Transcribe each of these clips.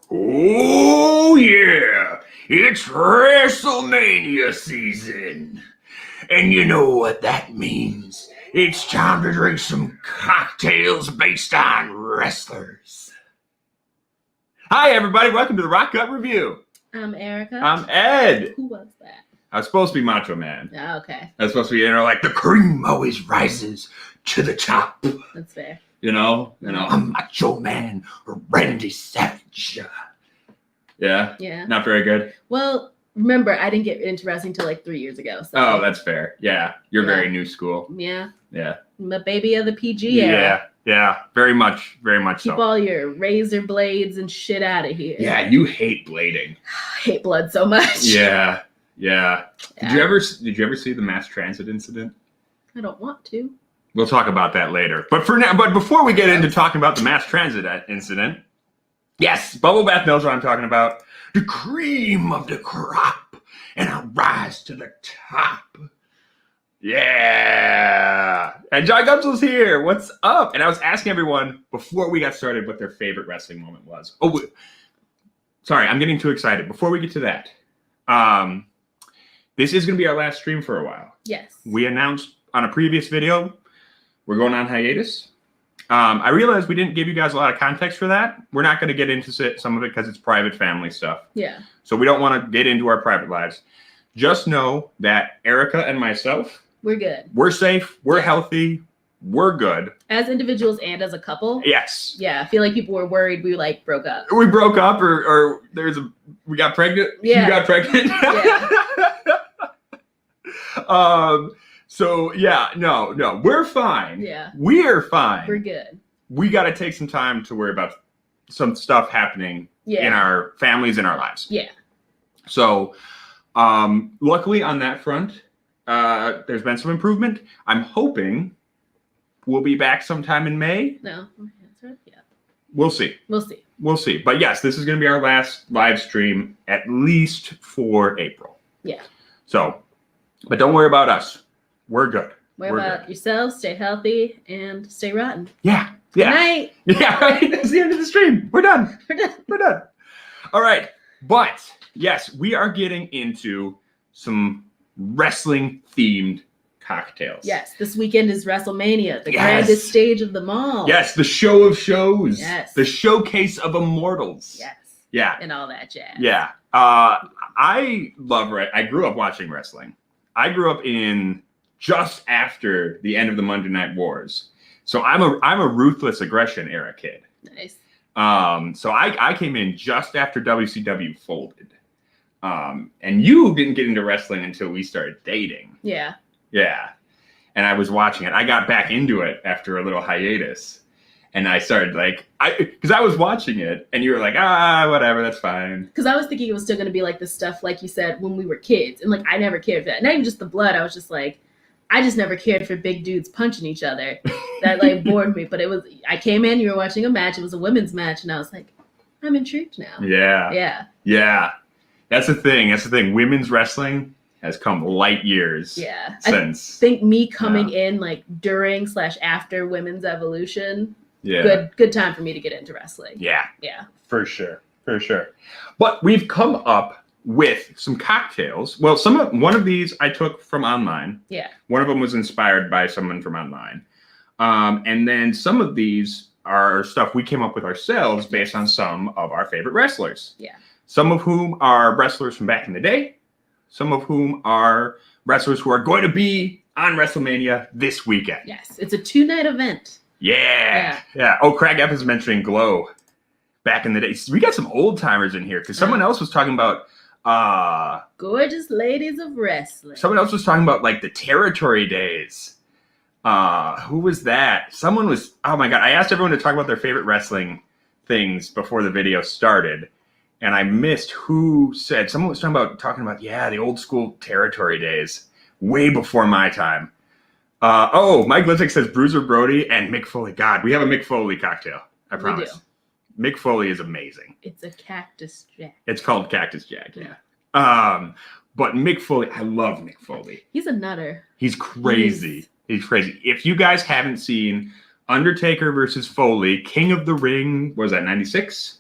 Oh, yeah, it's WrestleMania season. And you know what that means. It's time to drink some cocktails based on wrestlers. Hi, everybody. Welcome to the Rock Cut Review. I'm Erica. I'm Ed. Who was that? I was supposed to be Macho Man. Oh, okay. I was supposed to be, like the cream always rises to the top. That's fair. You know, I'm Macho Man, Randy Savage. Yeah? Yeah. Not very good? Well, remember, I didn't get into wrestling until like 3 years ago. So. Oh, that's fair. Yeah. You're very new school. Yeah. Yeah. I'm a baby of the PG era. Yeah. Very much so. Keep all your razor blades and shit out of here. Yeah, you hate blading. I hate blood so much. Yeah. Did you ever see the mass transit incident? I don't want to. We'll talk about that later. But before we get into talking about the mass transit incident, yes, bubble bath knows what I'm talking about. The cream of the crop, and I'll rise to the top. Yeah. And John Gumsell's here. What's up? And I was asking everyone before we got started what their favorite wrestling moment was. Oh, sorry, I'm getting too excited. Before we get to that, this is going to be our last stream for a while. Yes. We announced on a previous video we're going on hiatus. I realized we didn't give you guys a lot of context for that. We're not going to get into some of it because it's private family stuff. Yeah. So we don't want to get into our private lives. Just know that Erica and myself, we're good. We're safe. We're healthy. We're good. As individuals and as a couple. Yes. Yeah. I feel like people were worried we broke up. We broke up or we got pregnant. Yeah. You got pregnant. Yeah. So yeah, no, we're fine. Yeah. We're fine. We're good. We got to take some time to worry about some stuff happening in our families, in our lives. Yeah. So, luckily on that front, there's been some improvement. I'm hoping we'll be back sometime in May. No. Yeah. We'll see. But yes, this is going to be our last live stream, at least for April. Yeah. So, but don't worry about us. We're good. Worry about yourself, stay healthy, and stay rotten. Yeah. Good night. Yeah, right. That's the end of the stream. We're done. All right. But yes, we are getting into some wrestling-themed cocktails. Yes, this weekend is WrestleMania, the grandest stage of them all. Yes, the show of shows. Yes. The showcase of Immortals. Yes. Yeah. And all that jazz. Yeah. I love I grew up watching wrestling. I grew up in just after the end of the Monday Night Wars. So I'm a ruthless aggression era kid. Nice. So I came in just after WCW folded. And you didn't get into wrestling until we started dating. Yeah. Yeah. And I was watching it. I got back into it after a little hiatus. And I started because I was watching it and you were like, whatever, that's fine. Because I was thinking it was still going to be like the stuff, like you said, when we were kids. And I never cared for that. Not even just the blood. I was just like, I just never cared for big dudes punching each other. That bored me. But I came in, you were watching a match. It was a women's match. And I was like, I'm intrigued now. Yeah. That's the thing. Women's wrestling has come light years. Yeah. Since. I think me coming in during/after women's evolution. Yeah. Good time for me to get into wrestling. Yeah. Yeah. For sure. But we've come up with some cocktails. Well, one of these I took from online. Yeah. One of them was inspired by someone from online. And then some of these are stuff we came up with ourselves based on some of our favorite wrestlers. Yeah. Some of whom are wrestlers from back in the day. Some of whom are wrestlers who are going to be on WrestleMania this weekend. Yes. It's a 2-night event. Yeah. Oh, Craig F is mentioning Glow back in the day. We got some old timers in here because someone else was talking about gorgeous ladies of wrestling. Someone else was talking about the territory days. Who was that? Someone was, oh my God. I asked everyone to talk about their favorite wrestling things before the video started. And I missed who said. Someone was talking about the old school territory days, way before my time. Mike Littick says Bruiser Brody and Mick Foley. God, we have a Mick Foley cocktail. I promise. We do. Mick Foley is amazing. It's a Cactus Jack. It's called Cactus Jack. Yeah. But Mick Foley, I love Mick Foley. He's a nutter. He's crazy. He's crazy. If you guys haven't seen Undertaker versus Foley, King of the Ring, what was that, 96?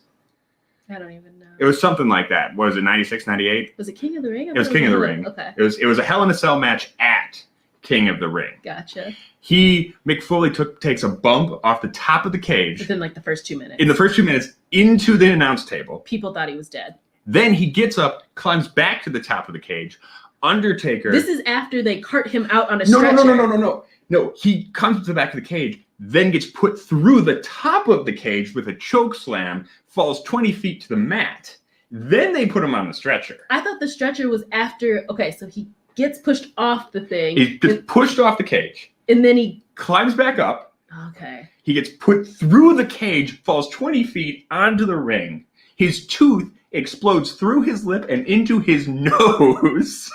I don't even know. It was something like that. What was it, 96, 98? Was it King of the Ring? It was King of the Ring. Okay. It was a Hell in a Cell match at King of the Ring. Gotcha. Mick Foley takes a bump off the top of the cage. Within like the first 2 minutes. In the first 2 minutes, into the announce table. People thought he was dead. Then he gets up, climbs back to the top of the cage. Undertaker. This is after they cart him out on a stretcher. No, he comes to the back of the cage, then gets put through the top of the cage with a choke slam, falls 20 feet to the mat. Then they put him on the stretcher. I thought the stretcher was after. Okay, so he gets pushed off the thing. He gets pushed off the cage. And then he climbs back up. Okay. He gets put through the cage, falls 20 feet onto the ring. His tooth explodes through his lip and into his nose.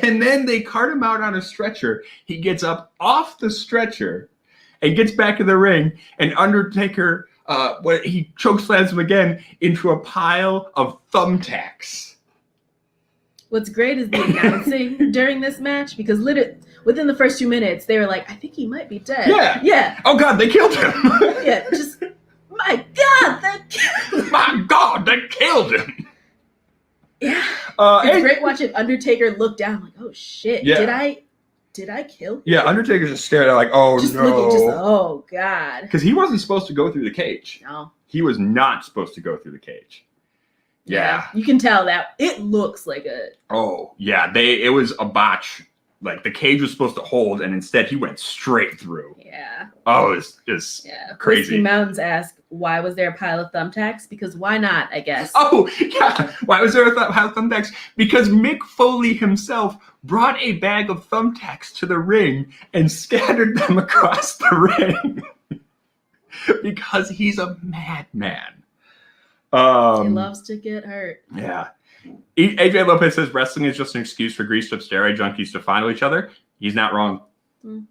And then they cart him out on a stretcher. He gets up off the stretcher and gets back in the ring. And Undertaker, he chokeslams him again into a pile of thumbtacks. What's great is the announcing during this match, because literally within the first 2 minutes, they were like, I think he might be dead. Yeah. Oh, God, they killed him. Yeah, just, my God, they killed him. Yeah. It's great watching Undertaker look down like, oh, shit. Yeah. Did I kill him? Yeah, Undertaker just stared at like, oh, just no. Oh, God. Because he wasn't supposed to go through the cage. No. He was not supposed to go through the cage. Yeah. You can tell that it looks like a. Oh, yeah. It was a botch. Like the cage was supposed to hold, and instead he went straight through. Yeah. Oh, it's crazy. Whiskey Mountains asked, why was there a pile of thumbtacks? Because why not, I guess. Oh, yeah. Why was there a pile of thumbtacks? Because Mick Foley himself brought a bag of thumbtacks to the ring and scattered them across the ring. Because he's a madman. He loves to get hurt. Yeah. AJ Lopez says wrestling is just an excuse for greased up steroid junkies to fondle each other. He's not wrong.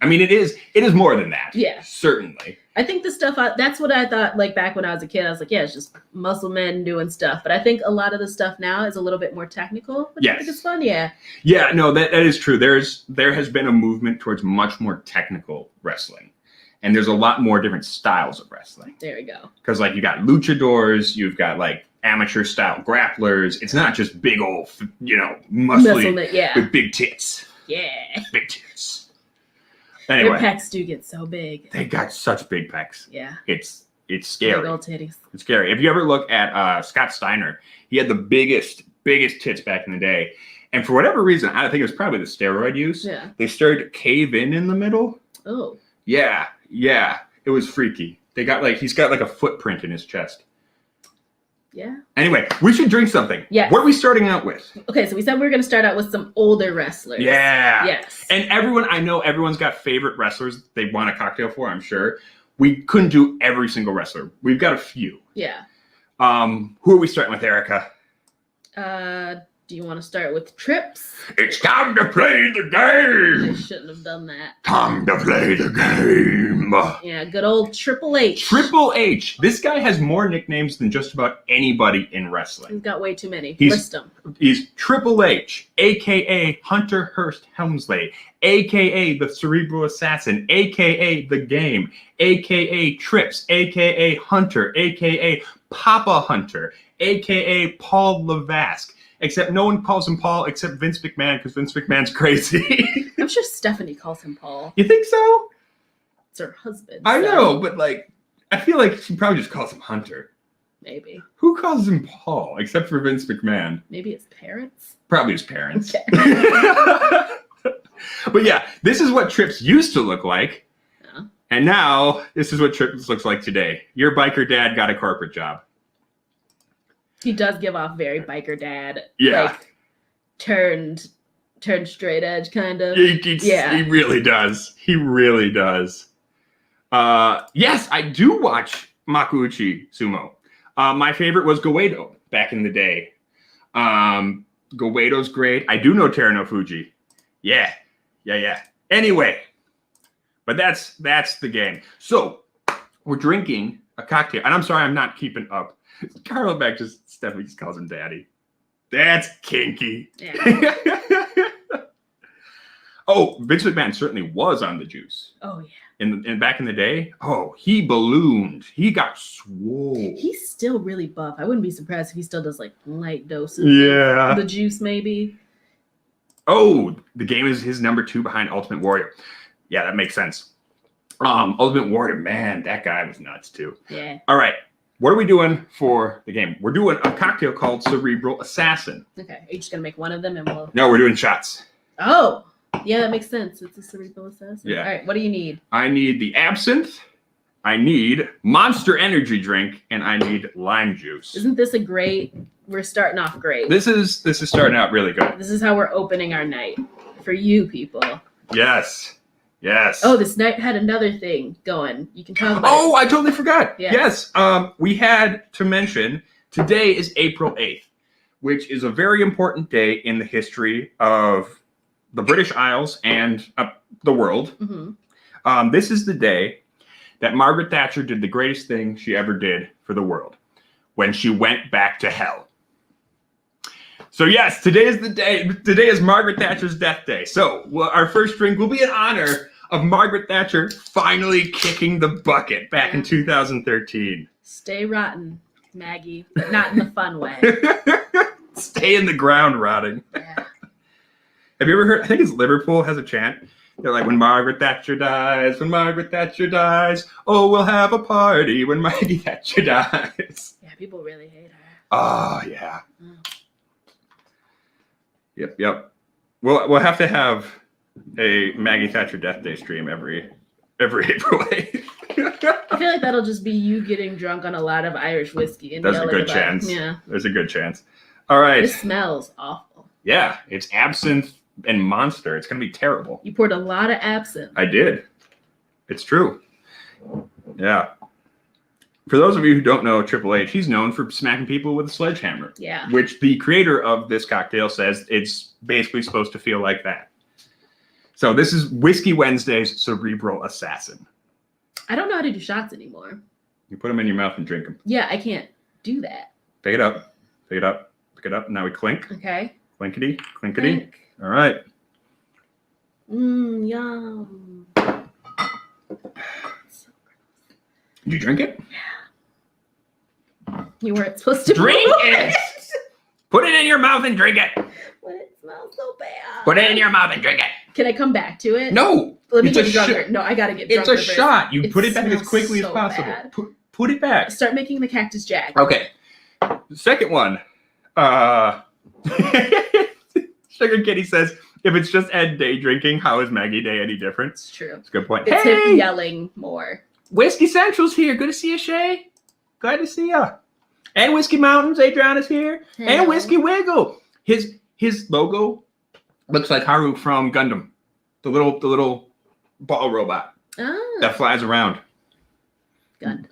I mean, it is more than that. Yeah. Certainly. I think the stuff, that's what I thought, like, back when I was a kid. I was like, yeah, it's just muscle men doing stuff. But I think a lot of the stuff now is a little bit more technical. Which I think is fun, yeah. Yeah, no, that is true. There has been a movement towards much more technical wrestling. And there's a lot more different styles of wrestling. There we go. Because, like, you got luchadors, you've got, like, amateur-style grapplers. It's not just big old, muscly with big tits. Yeah. Big tits. Anyway. Their pecs do get so big. They got such big pecs. Yeah. It's scary. Big old titties. It's scary. If you ever look at Scott Steiner, he had the biggest tits back in the day. And for whatever reason, I think it was probably the steroid use. Yeah. They started to cave in the middle. Oh. Yeah. It was freaky. He's got like a footprint in his chest. Yeah. Anyway, we should drink something. Yes. What are we starting out with? Okay, so we said we were going to start out with some older wrestlers. Yeah. Yes. And I know everyone's got favorite wrestlers they want a cocktail for, I'm sure. We couldn't do every single wrestler. We've got a few. Yeah. Who are we starting with, Erica? Do you want to start with Trips? It's time to play the game. I shouldn't have done that. Time to play the game. Yeah, good old Triple H. Triple H. This guy has more nicknames than just about anybody in wrestling. He's got way too many. List them. He's Triple H, a.k.a. Hunter Hearst Helmsley, a.k.a. the Cerebral Assassin, a.k.a. The Game, a.k.a. Trips, a.k.a. Hunter, a.k.a. Papa Hunter, a.k.a. Paul Levesque. Except no one calls him Paul except Vince McMahon because Vince McMahon's crazy. I'm sure Stephanie calls him Paul. You think so? It's her husband. I know, but I feel like she probably just calls him Hunter. Maybe. Who calls him Paul except for Vince McMahon? Maybe his parents? Probably his parents. Okay. But yeah, this is what Trips used to look like. Yeah. And now this is what Trips looks like today. Your biker dad got a corporate job. He does give off very biker dad. Yeah. Turned straight edge, kind of. He really does. He really does. Yes, I do watch Makuuchi Sumo. My favorite was Guerrero back in the day. Guerrero's great. I do know Terano Fuji. Yeah. Anyway, but that's the game. So we're drinking a cocktail. And I'm sorry, I'm not keeping up. Carlo back Stephanie just calls him daddy. That's kinky. Yeah. Oh, Vince McMahon certainly was on the juice. Oh, yeah. And back in the day, he ballooned. He got swole. He's still really buff. I wouldn't be surprised if he still does like light doses. Yeah. Of the juice, maybe. Oh, the game is his number 2 behind Ultimate Warrior. Yeah, that makes sense. Ultimate Warrior, man, that guy was nuts too. Yeah. All right. What are we doing for the game? We're doing a cocktail called Cerebral Assassin. Okay. Are you just going to make one of them and we'll... No, we're doing shots. Oh. Yeah, that makes sense. It's a Cerebral Assassin. Yeah. All right. What do you need? I need the absinthe. I need Monster Energy drink, and I need lime juice. Isn't this a great... We're starting off great. This is starting out really good. This is how we're opening our night. For you people. Yes. Yes. Oh, this night had another thing going. You can talk about I totally forgot. Yes. Yes. We had to mention today is April 8th, which is a very important day in the history of the British Isles and the world. Mm-hmm. This is the day that Margaret Thatcher did the greatest thing she ever did for the world when she went back to hell. So yes, today is the day. Today is Margaret Thatcher's death day. So our first drink will be in honor of Margaret Thatcher finally kicking the bucket back in 2013. Stay rotten, Maggie, but not in the fun way. Stay in the ground rotting. Yeah. Have you ever heard? I think it's Liverpool has a chant. They're like, when Margaret Thatcher dies, when Margaret Thatcher dies, oh, we'll have a party when Maggie Thatcher dies. Yeah, people really hate her. Oh, yeah. Yep. We'll have to have a Maggie Thatcher Death Day stream every April 8th. I feel like that'll just be you getting drunk on a lot of Irish whiskey and There's a yelling good about chance. Yeah. There's a good chance. All right. This smells awful. Yeah, it's absinthe and Monster. It's going to be terrible. You poured a lot of absinthe. I did. It's true. Yeah. For those of you who don't know Triple H, he's known for smacking people with a sledgehammer. Yeah. Which the creator of this cocktail says it's basically supposed to feel like that. So this is Whiskey Wednesday's Cerebral Assassin. I don't know how to do shots anymore. You put them in your mouth and drink them. Yeah, I can't do that. Pick it up. Pick it up. Pick it up. Now we clink. Okay. Clinkety. Clinkety. Clink. All right. Yum. Did you drink it? You weren't supposed to Drink it! Put it in your mouth and drink it. But it smells so bad. Put it in your mouth and drink it. Can I come back to it? No. Let me it's get drunker. No, I gotta get It's drunker. a first. shot. You It put it back as smells quickly as so possible. bad. Put it back. Start making the Cactus Jack. Okay. The second one. Sugar Kitty says, if it's just Ed Day drinking, how is Maggie Day any different? It's true. That's a good point. It's Hey! him yelling more. Whiskey Central's here. Good to see you, Shay. Glad to see ya. And Whiskey Mountains, Adrian is here. Hello. And Whiskey Wiggle. His logo looks like Haru from Gundam. The little ball robot that flies around. Gundam.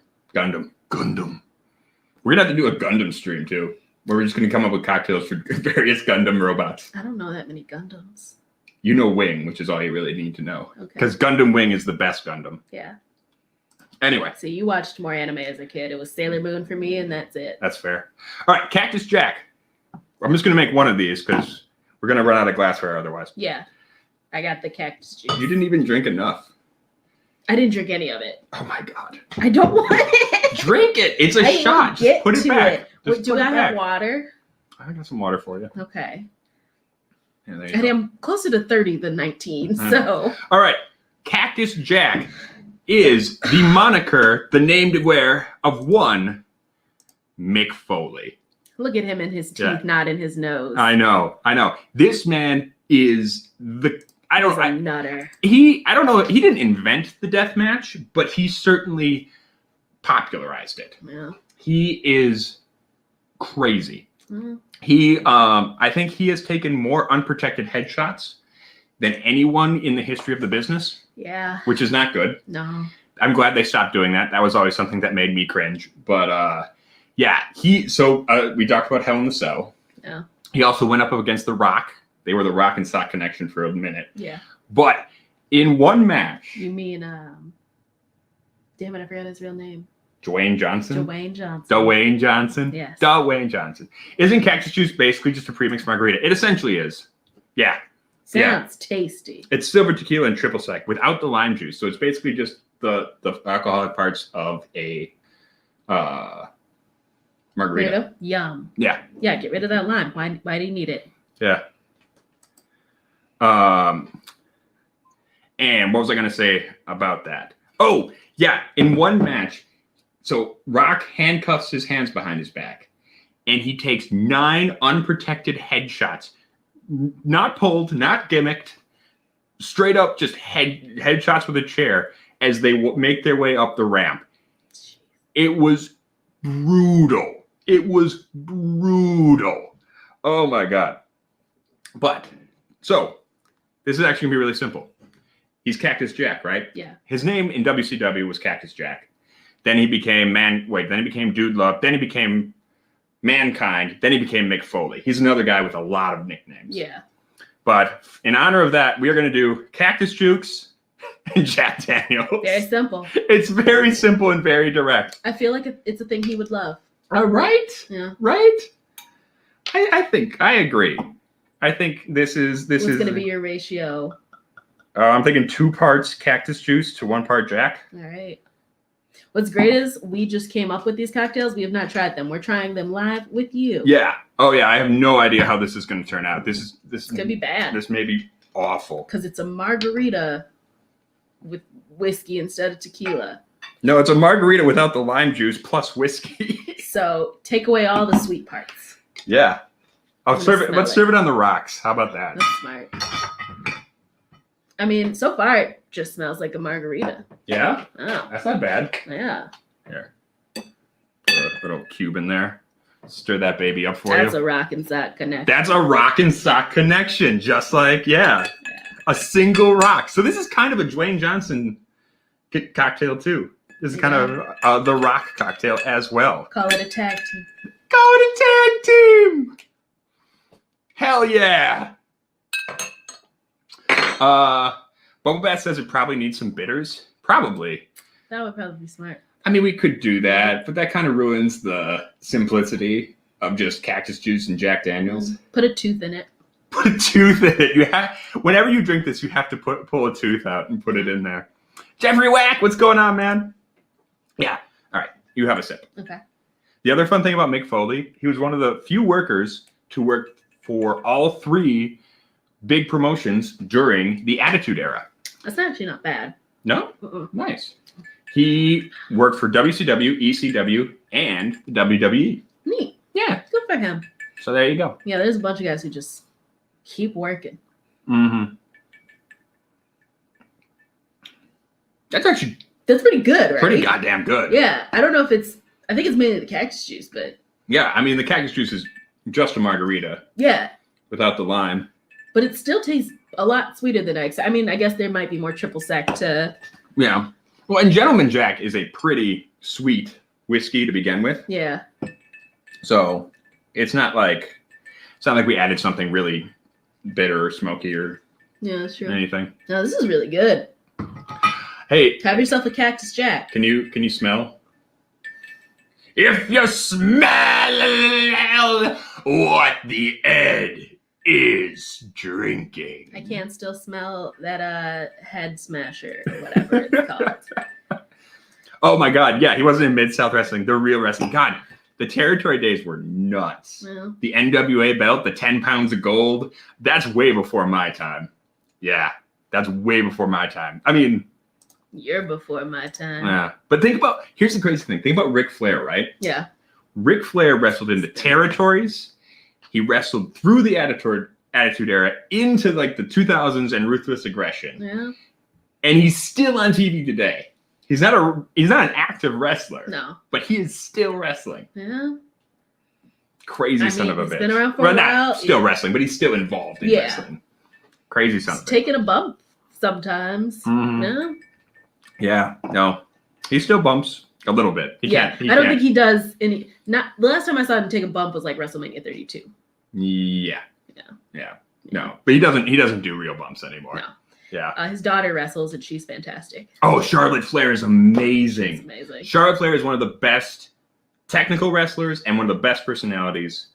We're gonna have to do a Gundam stream too, where we're just gonna come up with cocktails for various Gundam robots. I don't know that many Gundams. You know Wing, which is all you really need to know. Okay. Because Gundam Wing is the best Gundam. Yeah. Anyway. See, you watched more anime as a kid. It was Sailor Moon for me, and that's it. That's fair. All right, Cactus Jack. I'm just going to make one of these because we're going to run out of glassware otherwise. Yeah. I got the cactus juice. You didn't even drink enough. I didn't drink any of it. Oh, my God. I don't want it. Drink it. It's a I shot. won't get Just put it to back. it. Just Wait, do put it I back. have water? I got some water for you. Okay. Yeah, there you And go. I'm closer to 30 than 19, I so. All right. Cactus Jack is the moniker, the name to wear of one Mick Foley. Look at him in his teeth, Yeah. not in his nose. I know. This man is the... He's a nutter. I don't know. He didn't invent the death match, but he certainly popularized it. Yeah. He is crazy. Mhm. I think he has taken more unprotected headshots than anyone in the history of the business, Yeah. which is not good. No. I'm glad they stopped doing that. That was always something that made me cringe. But yeah, we talked about Hell in the Cell. Yeah. He also went up against The Rock. They were the Rock and Sock connection for a minute. Yeah. But in one match, You mean, damn it, I forgot his real name. Dwayne Johnson. Dwayne Johnson. Dwayne Johnson. Yes. Dwayne Johnson. Isn't cactus juice basically just a premixed margarita? It essentially is. Yeah. Sounds tasty. It's silver tequila and triple sec without the lime juice. So it's basically just the alcoholic parts of a margarita. Yum. Yeah. Yeah, get rid of that lime. Why do you need it? Yeah. And what was I going to say about that? Oh, yeah. In one match, so Rock handcuffs his hands behind his back, and he takes 9 unprotected headshots. Not pulled, not gimmicked, straight up just headshots with a chair as they make their way up the ramp. It was brutal. It was brutal. Oh my God. But, so, this is actually going to be really simple. He's Cactus Jack, right? Yeah. His name in WCW was Cactus Jack. Then he became then he became Dude Love. Then he became Mankind. Then he became Mick Foley. He's another guy with a lot of nicknames. Yeah. But in honor of that, we are going to do Cactus Jukes and Jack Daniels. Very simple. It's very simple and very direct. I feel like it's a thing he would love. Right? Yeah. Right? I agree. I think this is What's going to be your ratio? I'm thinking 2 parts Cactus Juice to 1 part Jack. All right. What's great is we just came up with these cocktails. We have not tried them. We're trying them live with you. Yeah. Oh yeah. I have no idea how this is going to turn out. This could be bad. This may be awful. Because it's a margarita with whiskey instead of tequila. No, it's a margarita without the lime juice plus whiskey. So take away all the sweet parts. Yeah. Let's serve it on the rocks. How about that? That's smart. I mean, so far it just smells like a margarita. Yeah? Oh. That's not bad. Yeah. Here. Put a little cube in there. Stir that baby up for you. That's a rock and sock connection. That's a rock and sock connection. Just like, a single rock. So this is kind of a Dwayne Johnson cocktail too. This is kind of the rock cocktail as well. Call it a tag team. Call it a tag team. Hell yeah. Bubble Bath says it probably needs some bitters. Probably. That would probably be smart. I mean, we could do that, but that kind of ruins the simplicity of just Cactus Juice and Jack Daniels. Put a tooth in it. Put a tooth in it. Whenever you drink this, you have to pull a tooth out and put it in there. Jeffrey Wack, what's going on, man? Yeah. All right. You have a sip. Okay. The other fun thing about Mick Foley, he was one of the few workers to work for all 3 big promotions during the Attitude Era. That's actually not bad. No? Nice. He worked for WCW, ECW, and the WWE. Neat. Yeah. Good for him. So there you go. Yeah, there's a bunch of guys who just keep working. Mm-hmm. That's pretty good, right? pretty goddamn good. Yeah. I don't know if I think it's mainly the cactus juice, but. Yeah, I mean, the Cactus Juice is just a margarita. Yeah. Without the lime. But it still tastes a lot sweeter than I mean, I guess there might be more triple sec to. Yeah. Well, and Gentleman Jack is a pretty sweet whiskey to begin with. Yeah. So it's not like we added something really bitter or smoky or that's true. anything. No, this is really good. Hey, have yourself a Cactus Jack. Can you smell? If you smell what the Ed is drinking. I can still smell that head smasher or whatever it's called. Oh my God. Yeah, he wasn't in Mid-South Wrestling. The real wrestling. God, the territory days were nuts. Well, the NWA belt, the 10 pounds of gold, that's way before my time. Yeah, that's way before my time. I mean, you're before my time. Yeah. But here's the crazy thing. Think about Ric Flair, right? Yeah. Ric Flair wrestled in the territories. He wrestled through the Attitude Era into like the 2000s and Ruthless Aggression. Yeah. And he's still on TV today. He's not an active wrestler. No. But he is still wrestling. Yeah. Crazy son of a bitch. He's been around for a while. Still wrestling, but he's still involved in wrestling. Crazy son of a bitch. Taking a bump sometimes. Mm-hmm. No? Yeah. No. He still bumps a little bit. I don't think he does any. Not the last time I saw him take a bump was like WrestleMania 32. Yeah. No, but he doesn't do real bumps anymore. No. Yeah. His daughter wrestles and she's fantastic. Oh, Charlotte Flair is amazing. She's amazing. Charlotte Flair is one of the best technical wrestlers and one of the best personalities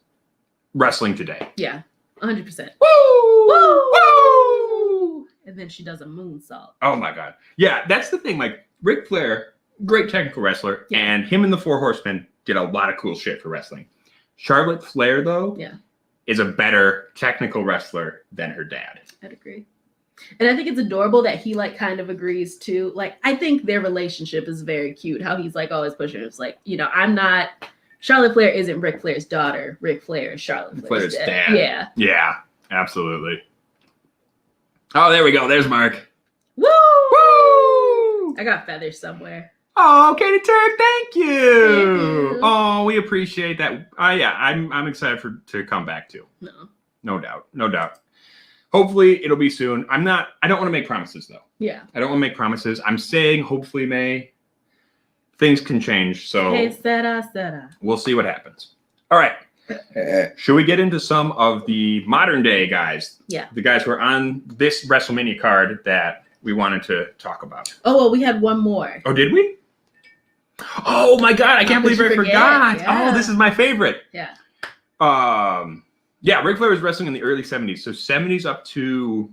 wrestling today. Yeah, 100%. Woo! Woo! Woo! and then she does a moonsault. Oh my God. Yeah, that's the thing. Like Ric Flair, great technical wrestler, and him and the Four Horsemen did a lot of cool shit for wrestling. Charlotte Flair, though, is a better technical wrestler than her dad. I'd agree. And I think it's adorable that he like kind of agrees to, like, I think their relationship is very cute. How he's like always pushing. It's like, you know, Charlotte Flair isn't Ric Flair's daughter. Ric Flair is Charlotte Flair's dad. Yeah. Yeah, absolutely. Oh, there we go. There's Mark. Woo! Woo! I got feathers somewhere. Oh, Katie Turk, thank you. Thank you. Oh, we appreciate that. Yeah, I'm excited to come back too. No doubt. Hopefully it'll be soon. I don't want to make promises though. Yeah. I don't want to make promises. I'm saying hopefully May. Things can change, so we'll see what happens. All right. Should we get into some of the modern day guys? Yeah. The guys who are on this WrestleMania card that we wanted to talk about. Oh, well, we had one more. Oh, did we? Oh my God, I can't believe I forgot. Yeah. Oh, this is my favorite. Yeah. Yeah, Ric Flair was wrestling in the early 70s. So 70s up to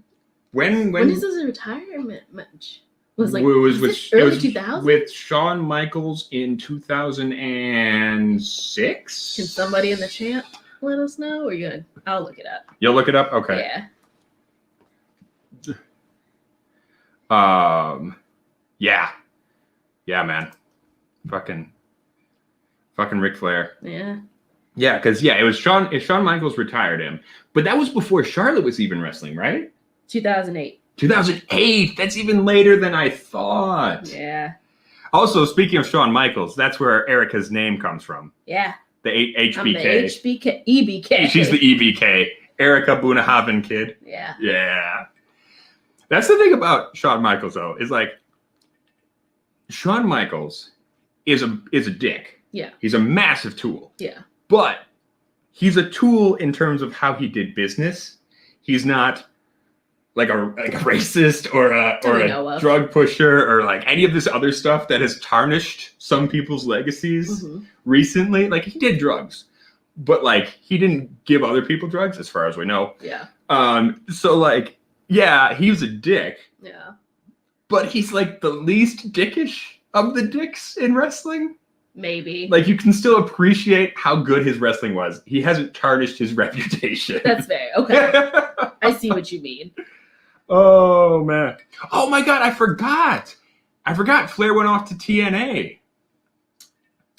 when is his retirement match? It was early 2000s? With Shawn Michaels in 2006. Can somebody in the chat let us know? Or you gonna? I'll look it up. You'll look it up? Okay. Yeah. Yeah, man. Fucking Ric Flair. Yeah. Yeah, because it was Shawn Michaels retired him. But that was before Charlotte was even wrestling, right? 2008. 2008. That's even later than I thought. Yeah. Also, speaking of Shawn Michaels, that's where Erica's name comes from. Yeah. The HBK. I'm the EBK. She's the EBK. Erica Bunahaven kid. Yeah. Yeah. That's the thing about Shawn Michaels, though, is like Shawn Michaels is a dick. Yeah. He's a massive tool. Yeah. But he's a tool in terms of how he did business. He's not like a racist or a drug pusher or like any of this other stuff that has tarnished some people's legacies recently. Like he did drugs, but like he didn't give other people drugs as far as we know. Yeah. So like, yeah, he was a dick. Yeah. But he's like the least dickish of the dicks in wrestling. Maybe. Like you can still appreciate how good his wrestling was. He hasn't tarnished his reputation. That's fair. Okay. I see what you mean. Oh man. Oh my God, I forgot. Flair went off to TNA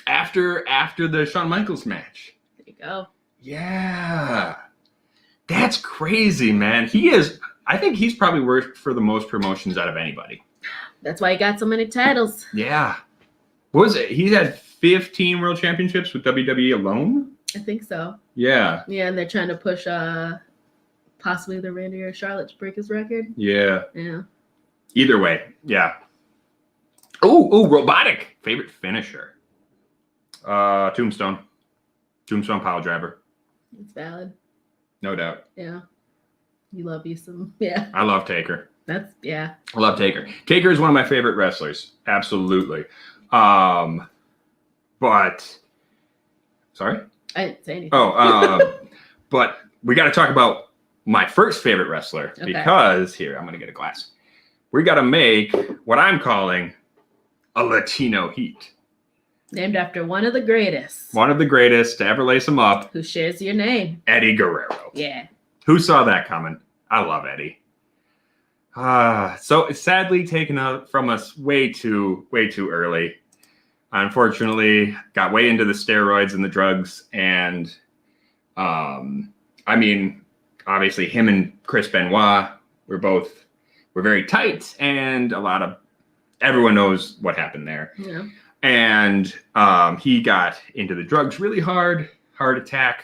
after the Shawn Michaels match. There you go. Yeah. That's crazy, man. I think he's probably worked for the most promotions out of anybody. That's why he got so many titles. Yeah. What was it? He had 15 world championships with WWE alone? I think so. Yeah. Yeah, and they're trying to push possibly the Randy or Charlotte to break his record. Yeah. Yeah. Either way, yeah. Oh, robotic. Favorite finisher. Tombstone. Tombstone pile driver. It's valid. No doubt. Yeah. You love you some. Yeah. I love Taker. I love Taker. Taker is one of my favorite wrestlers. Absolutely. But sorry? I didn't say anything. But we got to talk about my first favorite wrestler because here, I'm going to get a glass. We got to make what I'm calling a Latino heat. Named after one of the greatest. One of the greatest to ever lace him up. Who shares your name. Eddie Guerrero. Yeah. Who saw that coming? I love Eddie. So it's sadly taken from us way too early. Unfortunately, got way into the steroids and the drugs. And, I mean, obviously him and Chris Benoit were very tight, and everyone knows what happened there. Yeah. And he got into the drugs really hard. Heart attack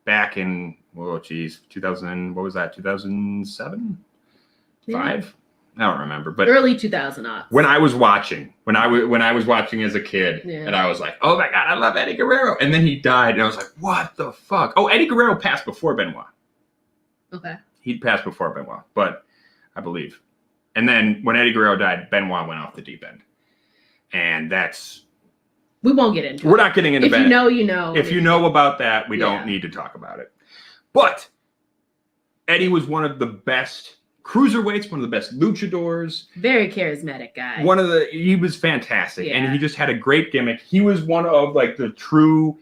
back in 2000. What was that? 2007, 5. I don't remember, but early 2000s. When I was watching as a kid, and I was like, "Oh my God, I love Eddie Guerrero!" And then he died, and I was like, "What the fuck?" Oh, Eddie Guerrero passed before Benoit. Okay. He'd passed before Benoit, but I believe. And then when Eddie Guerrero died, Benoit went off the deep end. And we won't get into it. We're not getting into If you know, you know. If you know about that, we don't need to talk about it. But Eddie was one of the best cruiserweights, one of the best luchadors. Very charismatic guy. He was fantastic, and Yeah. he just had a great gimmick. He was one of like the true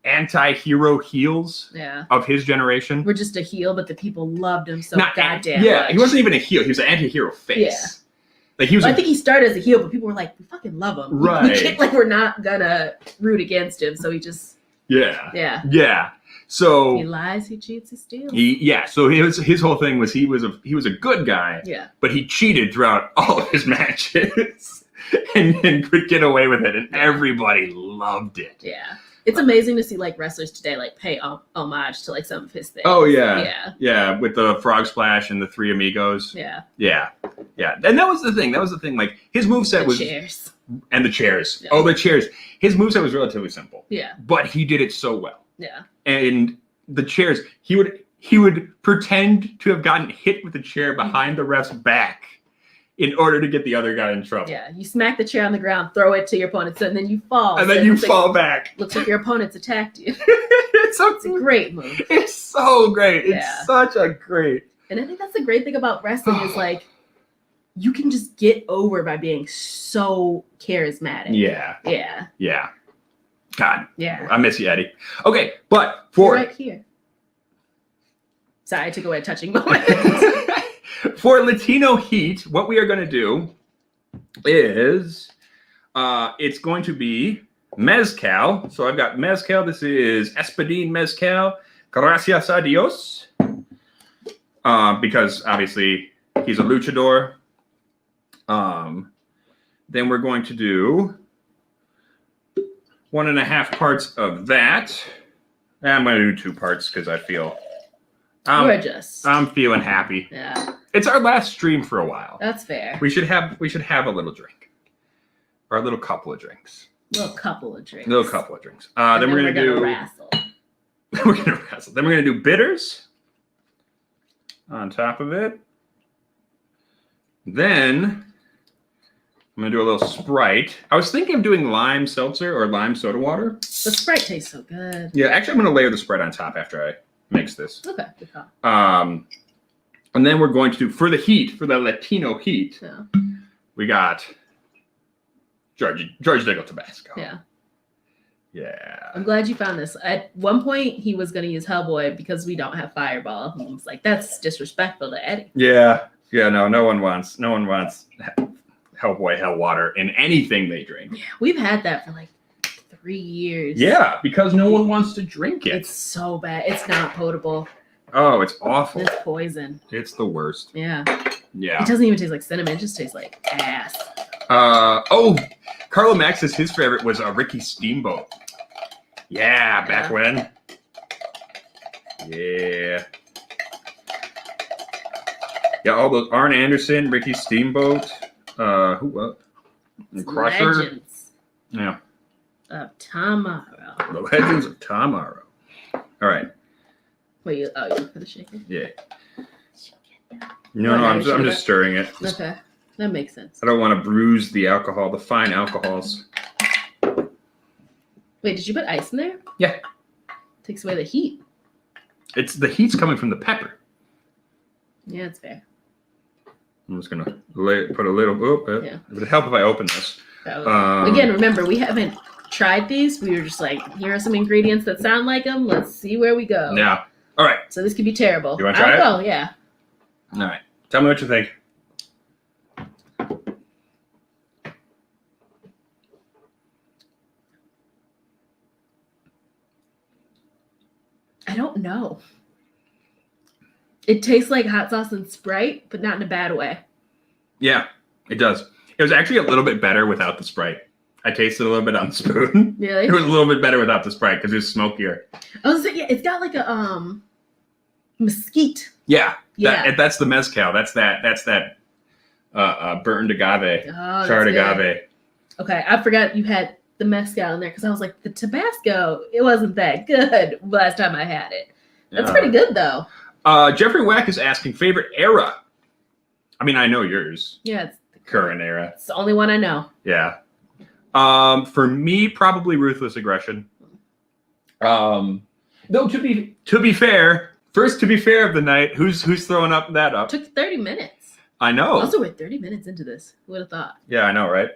anti-hero heels of his generation. We're just a heel, but the people loved him so Not- goddamn Yeah, much. he wasn't even a heel. He was an anti-hero face. Yeah. Like he was. I think he started as a heel, but people were like, "We fucking love him. Right. We can't, like, we're not gonna root against him." So he just, Yeah. he So lies, he cheats, he steals. So his whole thing was he was a good guy, Yeah. but he cheated throughout all of his matches and could get away with it, and everybody loved it. Yeah. It's amazing to see like wrestlers today like pay homage to like some of his things. Oh yeah, with the frog splash and the Three Amigos. Yeah. And that was the thing. Like his moveset was chairs. and the chairs. Yeah. Oh, the chairs. His moveset was relatively simple. Yeah. But he did it so well. Yeah. And the chairs, he would pretend to have gotten hit with the chair behind the ref's back in order to get the other guy in trouble. Yeah. You smack the chair on the ground, throw it to your opponent, and then you fall. And So then it you looks fall back. Looks like your opponent's attacked you. It's It's a great move. It's so great. It's Yeah. such a great. And I think that's the great thing about wrestling is like you can just get over by being so charismatic. Yeah. Yeah. God, Yeah. I miss you, Eddie. Okay, but You're for right here. Sorry, I took away a touching moment. for Latino Heat, what we are going to do is it's going to be mezcal. So I've got mezcal. This is Espadín mezcal. Gracias a Dios. Because obviously he's a luchador. Then we're going to do 1.5 parts of that. I'm going to do 2 parts because I feel Gorgeous. I'm feeling happy. Yeah, It's our last stream for a while. that's fair. We should have a little drink, or a little couple of drinks. Little couple of drinks. Then And we're gonna do wrestle. we're gonna wrestle. Then we're gonna do bitters on top of it. Then I'm gonna do a little Sprite. I was thinking of doing lime seltzer or lime soda water. The Sprite tastes so good. Yeah, actually, I'm gonna layer the Sprite on top after I mix this. Okay, good call. And then we're going to do for the Latino heat. Yeah. We got George Diggle Tabasco. Yeah. Yeah. I'm glad you found this. At one point, he was going to use Hellboy because we don't have Fireball. He was like, that's disrespectful to Eddie. Yeah. No one wants Hellboy Hellwater in anything they drink. Yeah, we've had that for like 3 years. Yeah, because no one wants to drink it. It's so bad. It's not potable. Oh, it's awful. It's poison. It's the worst. Yeah. Yeah. It doesn't even taste like cinnamon. It just tastes like ass. Carlo Max says his favorite was Ricky Steamboat. Yeah, back when. Yeah. Yeah, all those Arn Anderson, Ricky Steamboat, who Crusher. Legends Yeah. of Tomorrow. The Legends of Tomorrow. All right. Wait, you look for the shaker? Yeah. No, I'm just stirring it. Okay. That makes sense. I don't want to bruise the alcohol, the fine alcohols. Wait, did you put ice in there? Yeah. Takes away the heat. It's the heat's coming from the pepper. Yeah, it's fair. I'm just gonna put a little. Yeah. It would help if I open this. Again, remember, we haven't tried these. We were just like, here are some ingredients that sound like them. Let's see where we go. Yeah. All right. So this could be terrible. You want to try it? I'll go, yeah. All right. Tell me what you think. I don't know. It tastes like hot sauce and Sprite, but not in a bad way. Yeah, it does. It was actually a little bit better without the Sprite. I tasted a little bit on the spoon. Really? It was a little bit better without the Sprite because it was smokier. I was saying, yeah, it's got like a mesquite. Yeah. Yeah. That's the mezcal. That's that burned agave. Oh, Charred that's good. agave. Okay, I forgot you had the mezcal in there because I was like, the Tabasco, it wasn't that good last time I had it. That's pretty good though. Jeffrey Wack is asking favorite era. I mean, I know yours. Yeah, it's the Current era. It's the only one I know. Yeah. For me, probably Ruthless Aggression. Though to be fair, First, to be fair of the night, who's throwing that up? Took 30 minutes. I know. Also, we're 30 minutes into this. Who would have thought? Yeah, I know, right?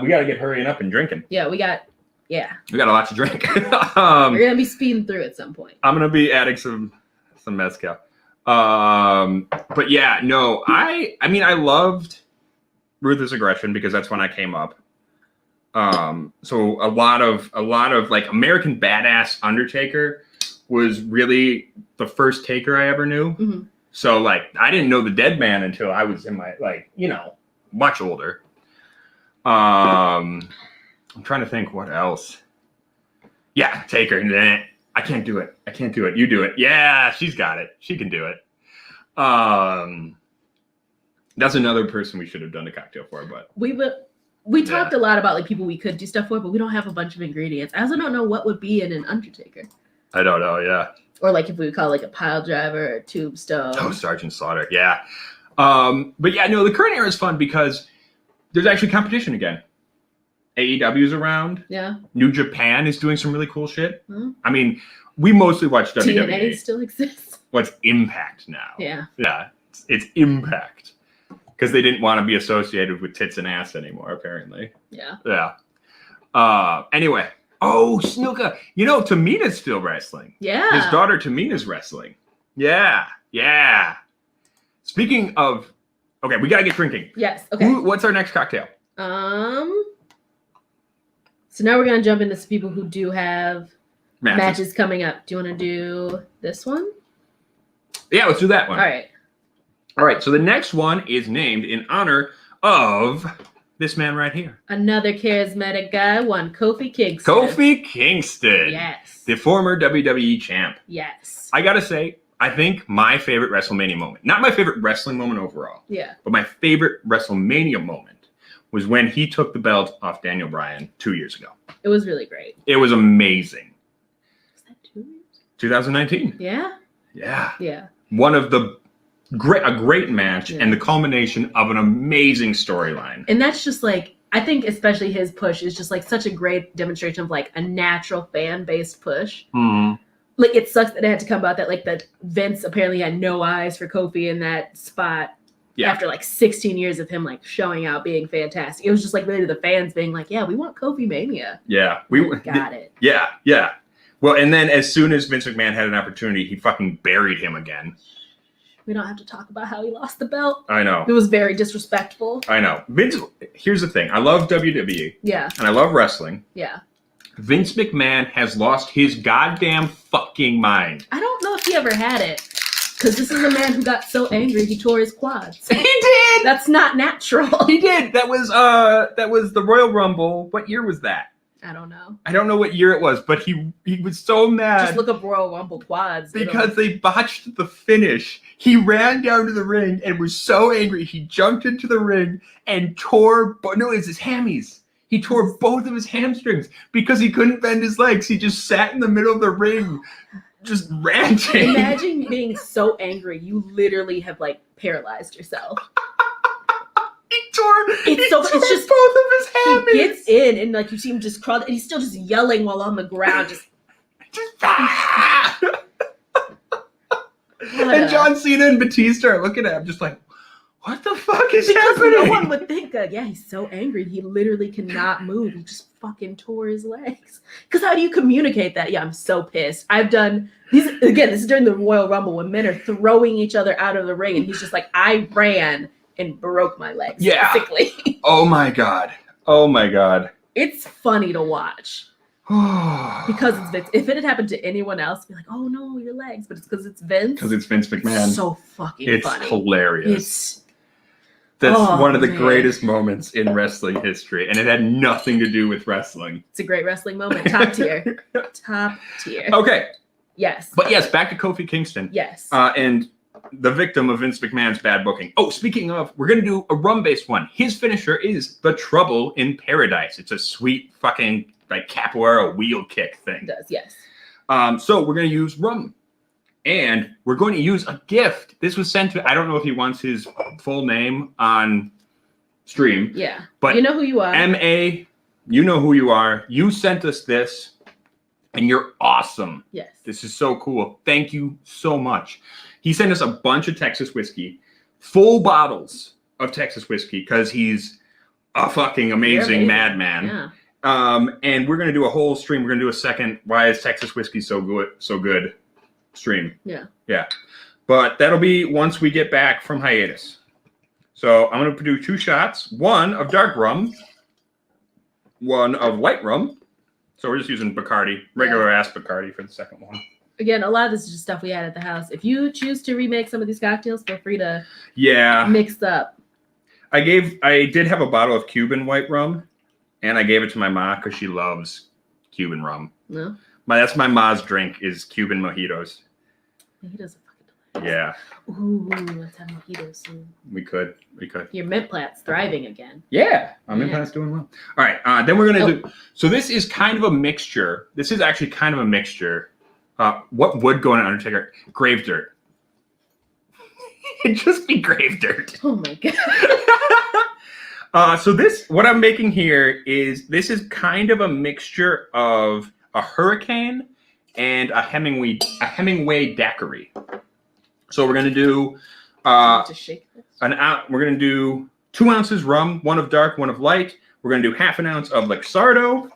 We got to get hurrying up and drinking. Yeah, we got a lot to drink. We're gonna be speeding through at some point. I'm gonna be adding some mezcal. But yeah, no, I mean, I loved Ruthless Aggression because that's when I came up. So a lot of like American Badass Undertaker was really the first Taker I ever knew. Mm-hmm. So like I didn't know the Dead Man until I was in my much older. I'm trying to think what else. Yeah, Taker. Nah, I can't do it. You do it. Yeah, she's got it. She can do it. That's another person we should have done a cocktail for, but we talked a lot about like people we could do stuff for, but we don't have a bunch of ingredients. I also don't know what would be in an Undertaker. I don't know. Yeah. Or like if we would call like a pile driver or tombstone. Oh, Sergeant Slaughter. Yeah. But yeah, no, the current era is fun because there's actually competition again. AEW's around. Yeah. New Japan is doing some really cool shit. Mm-hmm. I mean, we mostly watch WWE. TNA still exists. What's Impact now? Yeah. Yeah. It's Impact. Because they didn't want to be associated with tits and ass anymore, apparently. Yeah. Yeah. Anyway. Oh, Snuka. Tamina's still wrestling. Yeah. His daughter Tamina's wrestling. Yeah. Yeah. Speaking of... Okay, we got to get drinking. Yes. Okay. What's our next cocktail? So now we're going to jump into some people who do have matches coming up. Do you want to do this one? Yeah, let's do that one. All right. So the next one is named in honor of this man right here. Another charismatic guy, Kofi Kingston. Kofi Kingston. Yes. The former WWE champ. Yes. I got to say, I think my favorite WrestleMania moment, not my favorite wrestling moment overall, but my favorite WrestleMania moment was when he took the belt off Daniel Bryan 2 years ago. It was really great. It was amazing. Was that 2 years? 2019. Yeah. Yeah. One of a great match and the culmination of an amazing storyline. And that's just like, I think especially his push is just like such a great demonstration of like a natural fan-based push. Mm-hmm. Like it sucks that it had to come about that like that Vince apparently had no eyes for Kofi in that spot after like 16 years of him like showing out being fantastic. It was just like literally the fans being like, yeah, we want Kofi Mania. Yeah. We got it. Yeah. Well, and then as soon as Vince McMahon had an opportunity, he fucking buried him again. We don't have to talk about how he lost the belt. I know. It was very disrespectful. I know. Vince, here's the thing. I love WWE. Yeah. And I love wrestling. Yeah. Vince McMahon has lost his goddamn fucking mind. I don't know if he ever had it. Because this is a man who got so angry he tore his quads. He did! That's not natural. He did. That was the Royal Rumble. What year was that? I don't know. I don't know what year it was, but he was so mad. Just look up Royal Rumble quads. Because they botched the finish. He ran down to the ring and was so angry. He jumped into the ring and tore... No, it's his hammies. He tore both of his hamstrings because he couldn't bend his legs. He just sat in the middle of the ring, just ranting. Imagine being so angry, you literally have like paralyzed yourself. It's just both of his hammies. He gets in and like you see him just crawl, and he's still just yelling while on the ground, just and John Cena and Batista are looking at him, just like, what the fuck is happening? No one would think that. Yeah, he's so angry. He literally cannot move. He just fucking tore his legs. Because how do you communicate that? Yeah, I'm so pissed. I've done these again. This is during the Royal Rumble when men are throwing each other out of the ring, and he's just like, I ran and broke my legs. Yeah. Basically. Oh my god. It's funny to watch. Because it's Vince. If it had happened to anyone else, be like, oh no, your legs. But it's because it's Vince. Because it's Vince McMahon. It's so fucking funny. It's hilarious. That's one of the greatest moments in wrestling history. And it had nothing to do with wrestling. It's a great wrestling moment. Top tier. Top tier. Okay. Yes. But yes, back to Kofi Kingston. Yes. And the victim of Vince McMahon's bad booking. Oh, speaking of, we're going to do a rum-based one. His finisher is the Trouble in Paradise. It's a sweet fucking like capoeira wheel kick thing. It does, yes. So we're going to use rum. And we're going to use a gift. This was sent to, I don't know if he wants his full name on stream. Yeah. But you know who you are. M.A., you know who you are. You sent us this. And you're awesome. Yes. This is so cool. Thank you so much. He sent us a bunch of Texas whiskey, full bottles of Texas whiskey, because he's a fucking amazing madman. Yeah. And we're going to do a whole stream. We're going to do a second Why is Texas whiskey so good stream. Yeah. Yeah. But that'll be once we get back from hiatus. So I'm going to do 2 shots, one of dark rum, one of white rum. So we're just using Bacardi, regular ass Bacardi for the second one. Again, a lot of this is just stuff we had at the house. If you choose to remake some of these cocktails, feel free to mix up. I did have a bottle of Cuban white rum, and I gave it to my ma because she loves Cuban rum. No? That's my ma's drink is Cuban mojitos. Mojitos are fucking delicious. Yeah. Ooh, let's have mojitos soon. We could. Your mint plant's thriving again. Yeah, our mint plant's doing well. All right, then we're going to do... So this is kind of a mixture. This is actually kind of a mixture. What would go in an Undertaker? Grave dirt. It'd just be grave dirt. Oh my god. So what I'm making here this is kind of a mixture of a hurricane and a Hemingway daiquiri. So we're gonna do to shake this. We're gonna do 2 ounces rum, one of dark, one of light. We're gonna do half an ounce of Luxardo.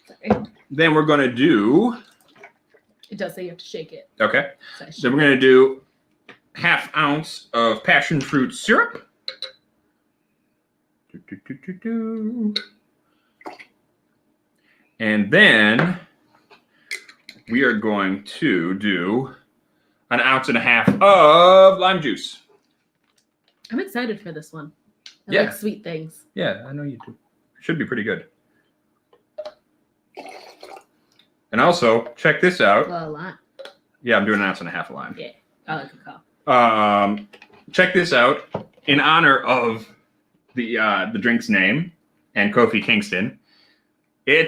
Sorry. Then we're gonna do. It does say you have to shake it. Okay. Then we're gonna do half ounce of passion fruit syrup. And then we are going to do 1.5 ounces of lime juice. I'm excited for this one. I Yeah. like sweet things. Yeah, I know you do. Should be pretty good. And also, check this out. Well, a lot. Yeah, I'm doing 1.5 ounces of lime. Yeah, I like a call. Check this out. In honor of the drink's name and Kofi Kingston, you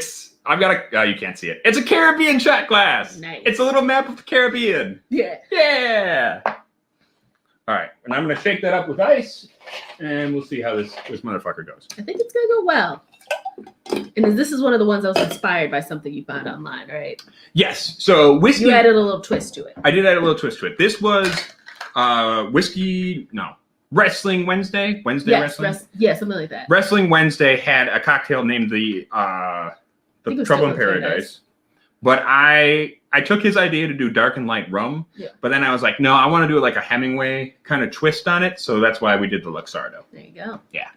can't see it. It's a Caribbean shot glass. Nice. It's a little map of the Caribbean. Yeah. Yeah. All right, and I'm gonna shake that up with ice, and we'll see how this motherfucker goes. I think it's gonna go well. And this is one of the ones that was inspired by something you found online, right? Yes. So whiskey. You added a little twist to it. I did add a little twist to it. This was Wrestling Wednesday. Wrestling. Yeah, something like that. Wrestling Wednesday had a cocktail named the Trouble in Paradise. But I took his idea to do dark and light rum. Yeah. But then I was like, no, I want to do it like a Hemingway kind of twist on it. So that's why we did the Luxardo. There you go. Yeah.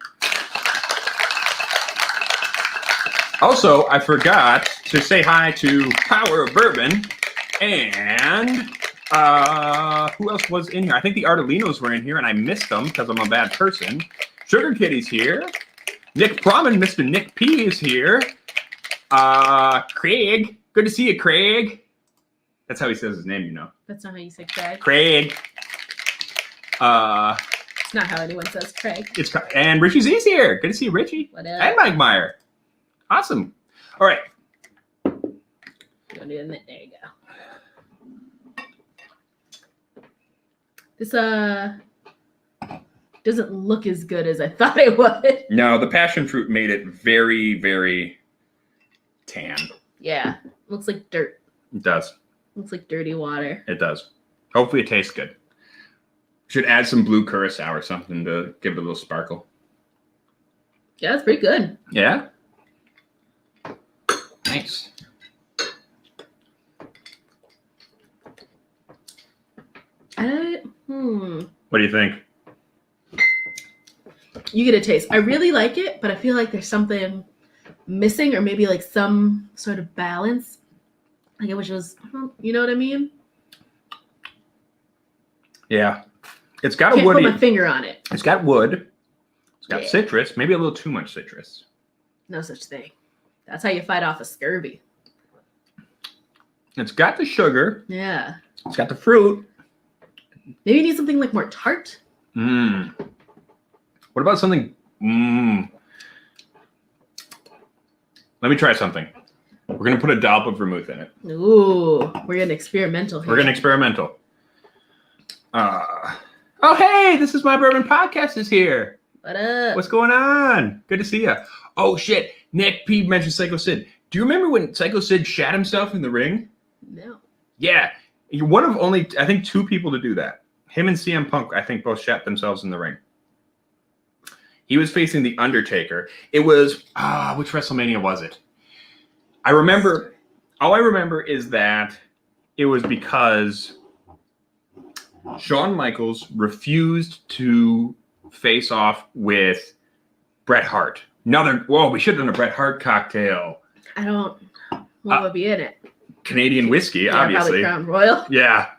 Also, I forgot to say hi to Power of Bourbon and who else was in here? I think the Artelinos were in here, and I missed them because I'm a bad person. Sugar Kitty's here. Nick Prom and Mr. Nick P is here. Craig. Good to see you, Craig. That's how he says his name, you know. That's not how you say Craig. Craig. It's not how anyone says Craig. And Richie Z's here. Good to see you, Richie. What up? And Mike Meyer. Awesome. All right. There you go. This doesn't look as good as I thought it would. No, the passion fruit made it very, very tan. Yeah. Looks like dirt. It does. Looks like dirty water. It does. Hopefully it tastes good. Should add some blue curacao or something to give it a little sparkle. Yeah, it's pretty good. Yeah? Nice. What do you think? You get a taste. I really like it, but I feel like there's something missing, or maybe like some sort of balance. Like I wish it was, you know what I mean? Yeah. It's got a Can't woody. put my finger on it. It's got wood. It's got citrus. Maybe a little too much citrus. No such thing. That's how you fight off a scurvy. It's got the sugar. Yeah. It's got the fruit. Maybe you need something like more tart. What about something? Let me try something. We're going to put a dollop of vermouth in it. Ooh, we're getting experimental here. We're getting experimental. Oh, hey, this is My Bourbon Podcast is here. What up? What's going on? Good to see you. Oh, shit. Nick P mentioned Psycho Sid. Do you remember when Psycho Sid shat himself in the ring? No. Yeah. You're one of only, I think, 2 people to do that. Him and CM Punk, I think, both shat themselves in the ring. He was facing The Undertaker. It was, which WrestleMania was it? I remember, all I remember is that it was because Shawn Michaels refused to face off with Bret Hart. We should have done a Bret Hart cocktail. I don't. What would be in it? Canadian whiskey, obviously. Probably Crown Royal. Yeah.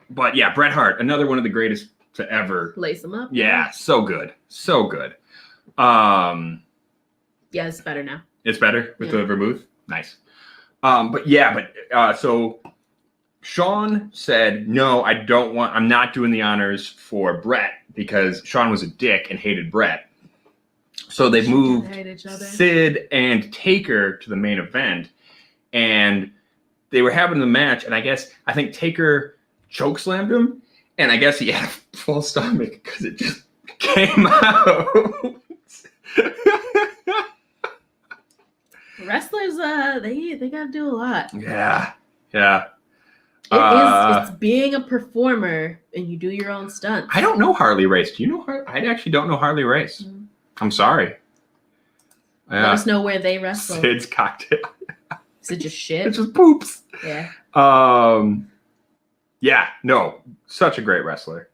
But yeah, Bret Hart, another one of the greatest to ever. Lace them up. Yeah, so good. So good. Yeah, it's better now. It's better with the vermouth? Nice. So Shawn said, no, I'm not doing the honors for Bret because Shawn was a dick and hated Bret. So they moved Sid and Taker to the main event, and they were having the match, and I think Taker chokeslammed him, and I guess he had a full stomach because it just came out. Wrestlers, they gotta do a lot. Yeah. It's being a performer, and you do your own stunts. I don't know Harley Race. Do you know I actually don't know Harley Race. Mm-hmm. I'm sorry. Let us know where they wrestle. Sid's cocktail. Is it just shit? It's just poops. Yeah. Yeah, no. Such a great wrestler.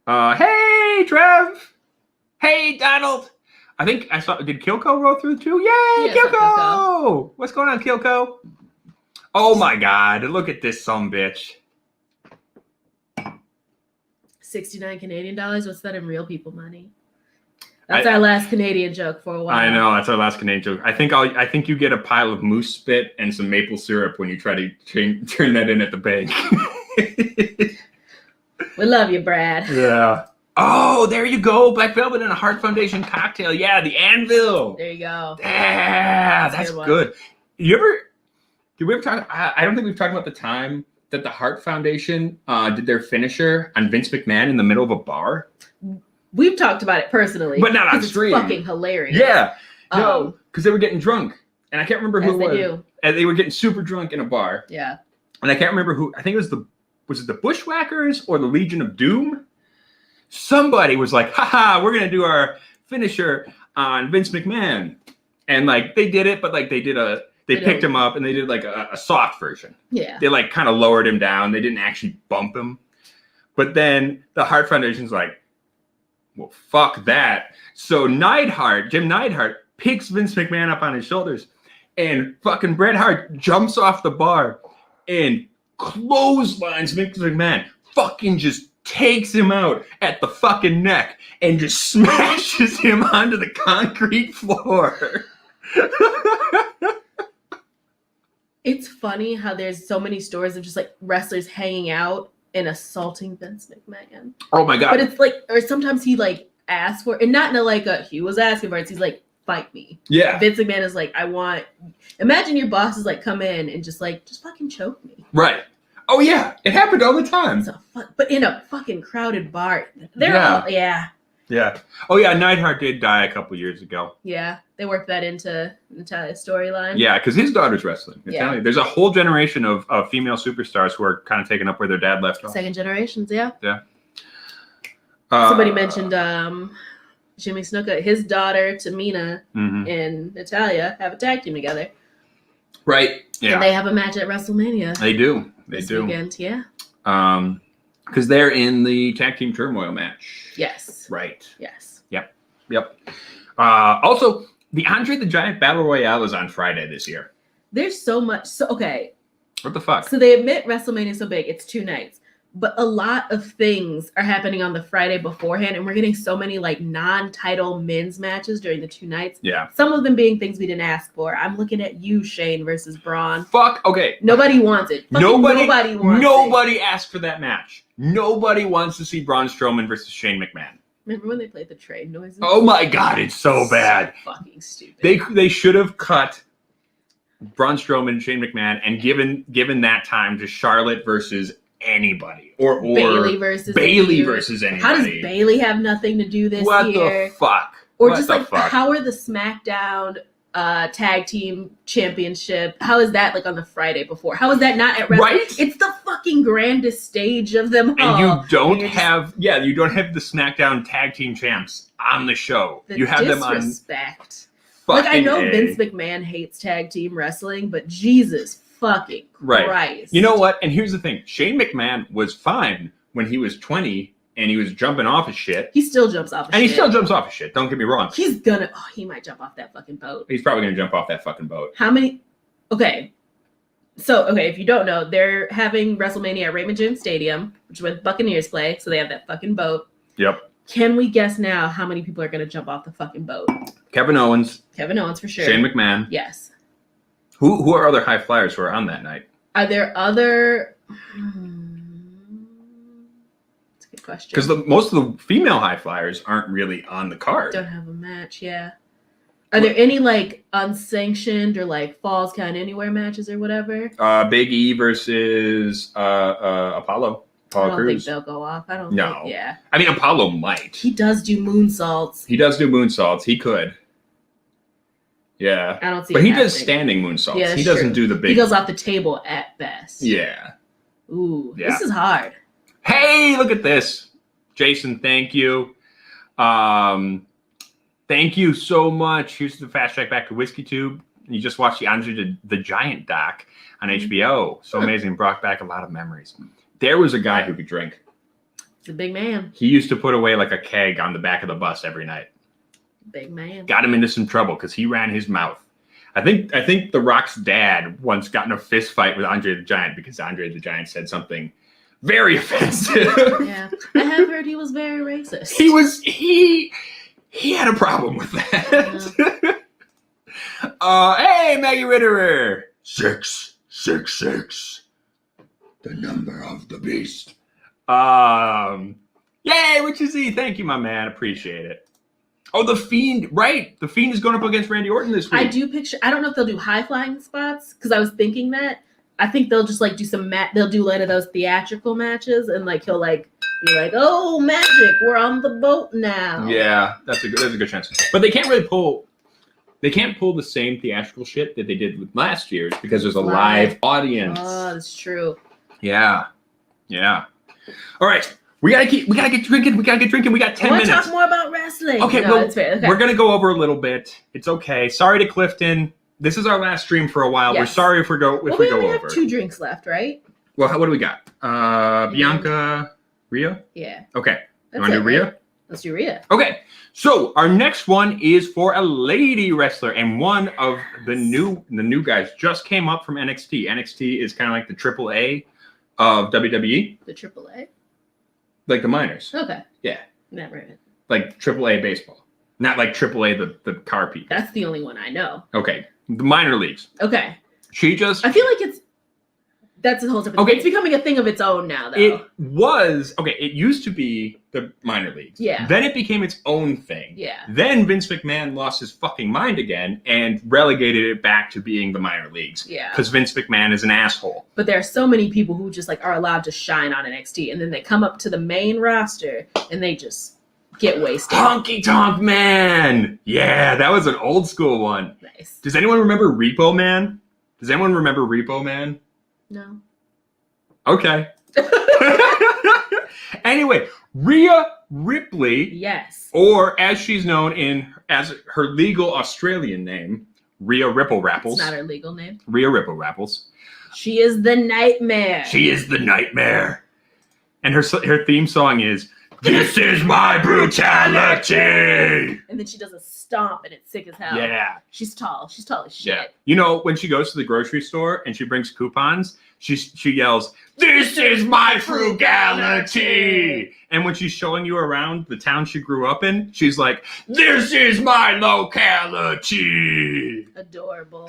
Hey, Trev. Hey, Donald. I think I saw, did Kilco roll through too? Yay, Kilco! What's going on, Kilco? Oh my God, look at this sumbitch. 69 Canadian dollars? What's that in real people money? That's our last Canadian joke for a while. I know, that's our last Canadian joke. I think you get a pile of moose spit and some maple syrup when you try to turn that in at the bank. We love you, Brad. Yeah. Oh, there you go. Black Velvet and a Heart Foundation cocktail. Yeah, the Anvil. There you go. Yeah, that's good. Did we ever talk? I don't think we've talked about the time that the Heart Foundation did their finisher on Vince McMahon in the middle of a bar. We've talked about it personally, but not on stream. It's fucking hilarious. Yeah, no, because they were getting drunk, and I can't remember who it was. Do. And they were getting super drunk in a bar. Yeah, and I can't remember who. I think it was it the Bushwhackers or the Legion of Doom? Somebody was like, haha, we're gonna do our finisher on Vince McMahon, and like they did it, but like they picked him up and they did like a soft version. Yeah, they like kind of lowered him down. They didn't actually bump him, but then the Heart Foundation's like, well, fuck that. So Jim Neidhart picks Vince McMahon up on his shoulders, and fucking Bret Hart jumps off the bar and clotheslines Vince McMahon. Fucking just takes him out at the fucking neck and just smashes him onto the concrete floor. It's funny how there's so many stories of just like wrestlers hanging out and assaulting Vince McMahon. Oh my God. But it's like, or sometimes he like asks for, and not in a like he was asking for it. He's like, fight me. Yeah. Vince McMahon is like, imagine your bosses like come in and just fucking choke me. Right. Oh yeah. It happened all the time. But in a fucking crowded bar. Yeah. Oh yeah. Neidhart did die a couple years ago. Yeah. They worked that into Natalia's storyline. Yeah. Because his daughter's wrestling. Yeah. There's a whole generation of female superstars who are kind of taking up where their dad left off. Second generations. Yeah. Yeah. Somebody mentioned Jimmy Snuka, his daughter Tamina and Natalya have a tag team together. Right. Yeah. And they have a match at WrestleMania. They do. This weekend, yeah. Because they're in the tag team turmoil match. Yes. Right. Yes. Yep. Also, the Andre the Giant Battle Royale is on Friday this year. There's so much. So okay. What the fuck? So they admit WrestleMania is so big. It's 2 nights. But a lot of things are happening on the Friday beforehand, and we're getting so many like non-title men's matches during the 2 nights. Yeah. Some of them being things we didn't ask for. I'm looking at you, Shane versus Braun. Fuck. Okay. Nobody wants it. Nobody wants it. Nobody asked for that match. Nobody wants to see Braun Strowman versus Shane McMahon. Remember when they played the train noises? Oh my God, it's so bad. Fucking stupid. They should have cut Braun Strowman and Shane McMahon and given that time to Charlotte versus anybody or Bayley versus anybody. How does Bayley have nothing to do this year? What the fuck? Or just like how are the SmackDown tag team championship. How is that like on the Friday before? How is that not at wrestling? Right? It's the fucking grandest stage of them all. And you don't have the SmackDown tag team champs on the show. You have them on disrespect. Like, I know Vince McMahon hates tag team wrestling, but Jesus fucking Christ. You know what? And here's the thing. Shane McMahon was fine when he was 20 and he was jumping off his shit. He still jumps off his shit. And he still jumps off his shit. Don't get me wrong. He might jump off that fucking boat. He's probably going to jump off that fucking boat. How many? Okay. So, if you don't know, they're having WrestleMania at Raymond James Stadium, which is where the Buccaneers play. So they have that fucking boat. Yep. Can we guess now how many people are going to jump off the fucking boat? Kevin Owens For sure. Shane McMahon. Yes. Who are other high flyers who are on that night? Are there other... That's a good question. Because most of the female high flyers aren't really on the card. Don't have a match, yeah. Are there any, like, unsanctioned or, like, Falls Count Anywhere matches or whatever? Big E versus Apollo. I don't think they'll go off. I don't think, yeah. I mean, Apollo might. He does do moonsaults. He does do moonsaults. He could. Yeah. I don't see But it he happening. does standing moonsaults. Yeah, he doesn't do the big... He goes off the table at best. Yeah. Ooh, Yeah. This is hard. Hey, look at this. Jason, thank you. Thank you so much. Here's the fast track back to Whiskey Tube. You just watched the Andre the Giant doc on HBO. So amazing. Brought back a lot of memories. There was a guy who could drink. He's a big man. He used to put away like a keg on the back of the bus every night. Big man. Got him into some trouble because he ran his mouth. I think The Rock's dad once got in a fist fight with Andre the Giant because Andre the Giant said something very offensive. Yeah. I have heard he was very racist. He had a problem with that. Hey, Maggie Ritterer. 666. The number of the beast. Yay, Richard Z. Thank you, my man. Appreciate it. Oh, The Fiend. Right. The Fiend is going up against Randy Orton this week. I do picture, I don't know if they'll do high flying spots because I was thinking that. I think they'll just like do they'll do like those theatrical matches and like he'll like be like, oh, magic, we're on the boat now. Yeah, that's a good chance. But they can't really pull the same theatrical shit that they did with last year's because there's a live audience. Oh, that's true. Yeah. All right. We gotta get drinking. We got 10 minutes. I want to talk more about wrestling. Okay, no, it's fair. Okay. We're gonna go over a little bit. It's okay. Sorry to Clifton. This is our last stream for a while. Yes. We're sorry if we go we over. have 2 drinks left, right? Well, what do we got? Bianca, Rhea. Yeah. Okay. You That's want to do Rhea? Right? Let's do Rhea. Okay. So our next one is for a lady wrestler, and one of the new guys just came up from NXT. NXT is kind of like the AAA of WWE. The AAA. Like the minors. Okay. Yeah. Never. Like AAA baseball. Not like AAA the car people. That's the only one I know. Okay. The minor leagues. Okay. She just... I feel like that's a whole different thing. It's becoming a thing of its own now, though. It used to be the minor leagues. Yeah. Then it became its own thing. Yeah. Then Vince McMahon lost his fucking mind again and relegated it back to being the minor leagues. Yeah. Because Vince McMahon is an asshole. But there are so many people who just like are allowed to shine on NXT, and then they come up to the main roster and they just get wasted. Honky Tonk Man! Yeah, that was an old school one. Nice. Does anyone remember Repo Man? No. Okay. Anyway, Rhea Ripley. Yes. Or as she's known as her legal Australian name, Rhea Ripple Rapples. It's not her legal name. Rhea Ripple Rapples. She is the nightmare. She is the nightmare. And her theme song is, "This is my brutality." And then she does a stomp and it's sick as hell. Yeah. She's tall. She's tall as shit. Yeah. You know, when she goes to the grocery store and she brings coupons, she yells, "This is my frugality." And when she's showing you around the town she grew up in, she's like, "This is my locality." Adorable.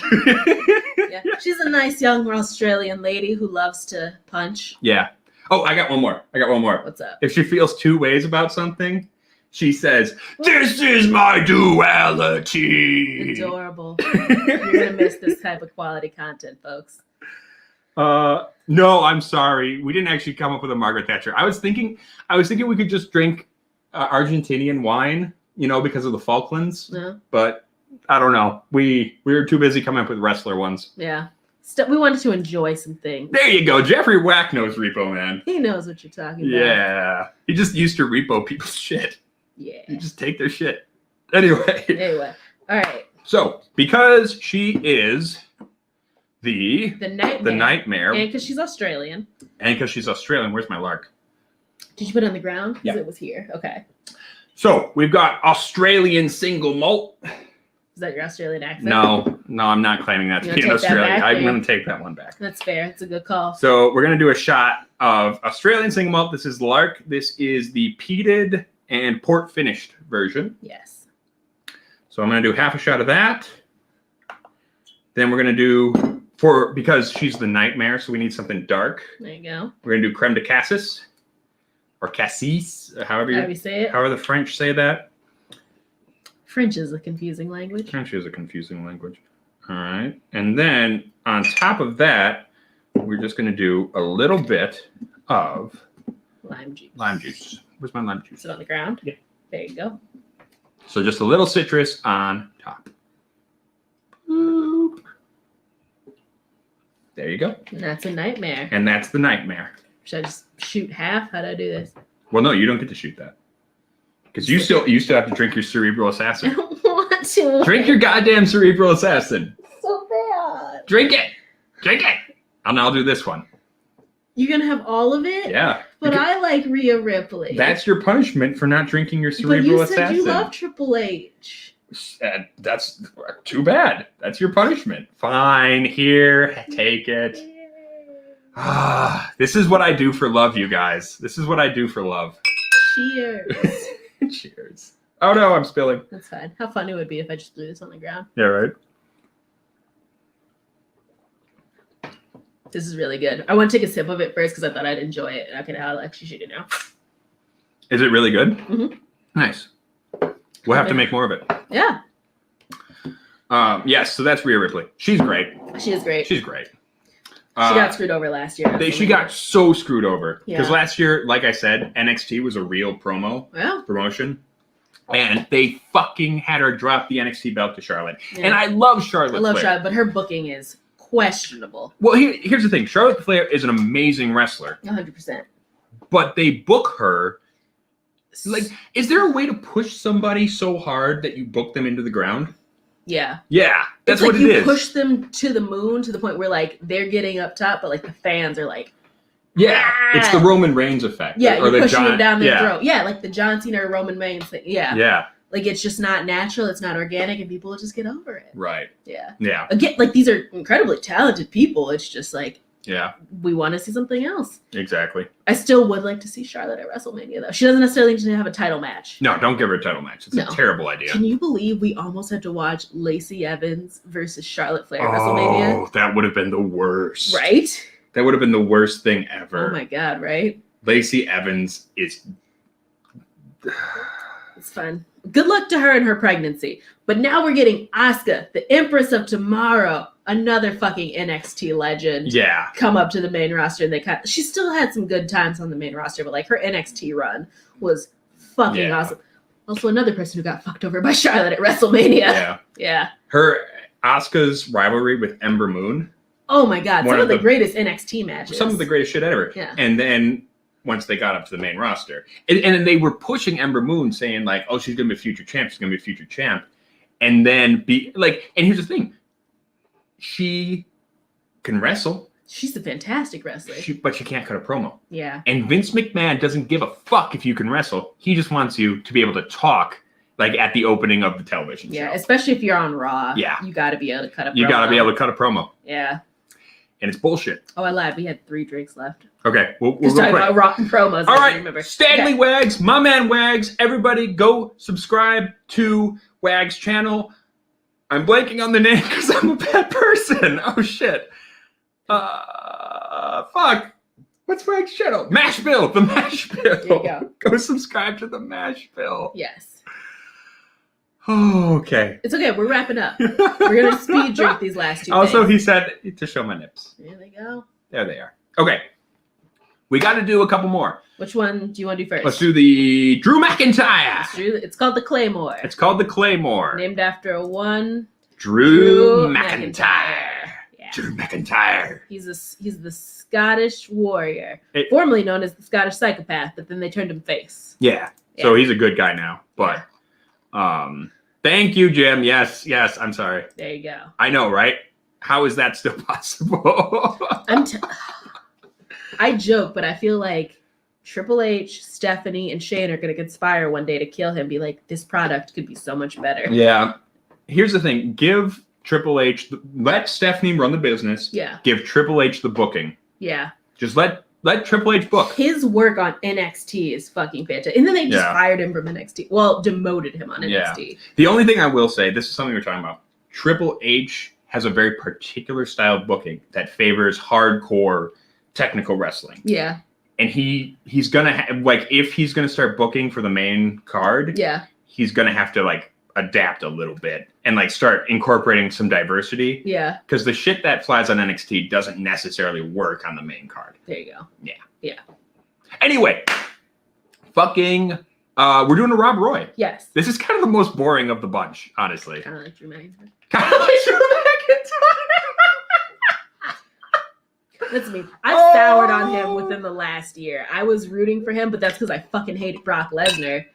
Yeah. She's a nice young Australian lady who loves to punch. Yeah. Oh, I got one more. What's up? If she feels 2 ways about something, she says, "This is my duality." Adorable. You're gonna miss this type of quality content, folks. No, I'm sorry. We didn't actually come up with a Margaret Thatcher. I was thinking we could just drink Argentinian wine, because of the Falklands. No. But I don't know. We were too busy coming up with wrestler ones. Yeah. We wanted to enjoy some things. There you go. Jeffrey Wack knows Repo Man. He knows what you're talking about. Yeah. He just used to repo people's shit. Yeah. You just take their shit. Anyway. All right. So, because she is the nightmare. And because she's Australian. And because she's Australian. Where's my lark? Did you put it on the ground? Because Yeah. it was here. Okay. So, we've got Australian single malt. Is that your Australian accent? No, I'm not claiming that to be in Australia. I'm going to take that one back. That's fair. It's a good call. So, we're going to do a shot of Australian single malt. This is Lark. This is the peated and port finished version. Yes. So, I'm going to do half a shot of that. Then we're going to do, because she's the nightmare, so we need something dark. There you go. We're going to do creme de cassis. Or cassis, however you say it. However the French say that. French is a confusing language. French is a confusing language. All right. And then on top of that, we're just going to do a little bit of lime juice. Lime juice. Where's my lime juice? Is it on the ground? Yeah. There you go. So just a little citrus on top. Boop. There you go. And that's a nightmare. And that's the nightmare. Should I just shoot half? How do I do this? Well, no, you don't get to shoot that. Because you still have to drink your Cerebral I Assassin. don't want to. Drink your goddamn Cerebral Assassin. So bad. Drink it. Drink it. And I'll do this one. You're going to have all of it? Yeah. But I like Rhea Ripley. That's your punishment for not drinking your Cerebral but you Assassin. said you love Triple H. That's too bad. That's your punishment. Fine. Here. Take it. This is what I do for love, you guys. This is what I do for love. Cheers. Cheers. Oh no, I'm spilling. That's fine. How funny it would be if I just threw this on the ground. Yeah, right. This is really good. I want to take a sip of it first because I thought I'd enjoy it. Okay, now I'll actually shoot it now. Is it really good? Mm-hmm. Nice. We'll have to make more of it. Yeah. Yes, so that's Rhea Ripley. She's great. She is great. She's great. She got screwed over last year. She got so screwed over. Because Yeah. last year, like I said, NXT was a real promotion. And they fucking had her drop the NXT belt to Charlotte. Yeah. And I love Charlotte Flair. Charlotte, but her booking is questionable. Well, here's the thing. Charlotte Flair is an amazing wrestler. 100%. But they book her. Like, is there a way to push somebody so hard that you book them into the ground? Yeah. Yeah, that's it's what like it is. You push them to the moon to the point where, like, they're getting up top, but, like, the fans are like, yeah, it's the Roman Reigns effect. Yeah, or you're pushing them down their yeah. throat. Yeah, like the John Cena or Roman Reigns thing. Yeah. Yeah. Like, it's just not natural. It's not organic, and people will just get over it. Right. Yeah. Yeah. Again, like, these are incredibly talented people. It's just, like, yeah, we want to see something else. Exactly. I still would like to see Charlotte at WrestleMania, though. She doesn't necessarily need to have a title match. No, don't give her a title match. It's a terrible idea. Can you believe we almost had to watch Lacey Evans versus Charlotte Flair at WrestleMania? Oh, that would have been the worst. Right? That would have been the worst thing ever. Oh my God, right? Lacey Evans is... It's fun. Good luck to her in her pregnancy. But now we're getting Asuka, the Empress of Tomorrow, another fucking NXT legend. Yeah. Come up to the main roster. And she still had some good times on the main roster, but like her NXT run was fucking awesome. Also, another person who got fucked over by Charlotte at WrestleMania. Yeah. Yeah. Asuka's rivalry with Ember Moon. Oh my God. Some of the greatest NXT matches. Some of the greatest shit ever. Yeah. And then once they got up to the main roster. And then they were pushing Ember Moon saying like, oh, she's going to be a future champ. She's going to be a future champ. And then and here's the thing. She can wrestle. She's a fantastic wrestler. But she can't cut a promo. Yeah. And Vince McMahon doesn't give a fuck if you can wrestle. He just wants you to be able to talk like at the opening of the television show. Yeah, especially if you're on Raw. Yeah. You got to be able to cut a promo. You got to be able to cut a promo. Yeah. And it's bullshit. Oh, I lied. We had 3 drinks left. Okay, we'll go talking quick. about Raw promos. All right, remember. Stanley Wags, my man Wags. Everybody go subscribe to Wags' channel. I'm blanking on the name because I'm a bad person. Oh, shit. Fuck. What's Wags' channel? Mash Bill. The Mash Bill. There you go. Go subscribe to the Mash Bill. Yes. Oh, okay. It's okay. We're wrapping up. We're going to speed drink these last 2 Also, things. he said to show my nips. There they go. There they are. Okay. We got to do a couple more. Which one do you want to do first? Let's do the Drew McIntyre. It's called the Claymore. It's called the Claymore. Named after one Drew McIntyre. Yeah. Drew McIntyre. He's the Scottish warrior, formerly known as the Scottish psychopath, but then they turned him face. Yeah. So he's a good guy now. But thank you, Jim. Yes, I'm sorry. There you go. I know, right? How is that still possible? I joke, but I feel like Triple H, Stephanie, and Shane are going to conspire one day to kill him. Be like, this product could be so much better. Yeah. Here's the thing. Give Triple H, let Stephanie run the business. Yeah. Give Triple H the booking. Yeah. Just let Triple H book. His work on NXT is fucking fantastic. And then they just fired him from NXT. Well, demoted him on NXT. The only thing I will say, this is something we're talking about. Triple H has a very particular style of booking that favors hardcore technical wrestling. Yeah. And he's going to have, like, if he's going to start booking for the main card, he's going to have to, like, adapt a little bit and, like, start incorporating some diversity. Yeah. Because the shit that flies on NXT doesn't necessarily work on the main card. There you go. Yeah. Yeah. Anyway, we're doing a Rob Roy. Yes. This is kind of the most boring of the bunch, honestly. Kind of like Drew McIntyre. That's me. I soured on him within the last year. I was rooting for him, but that's because I fucking hated Brock Lesnar.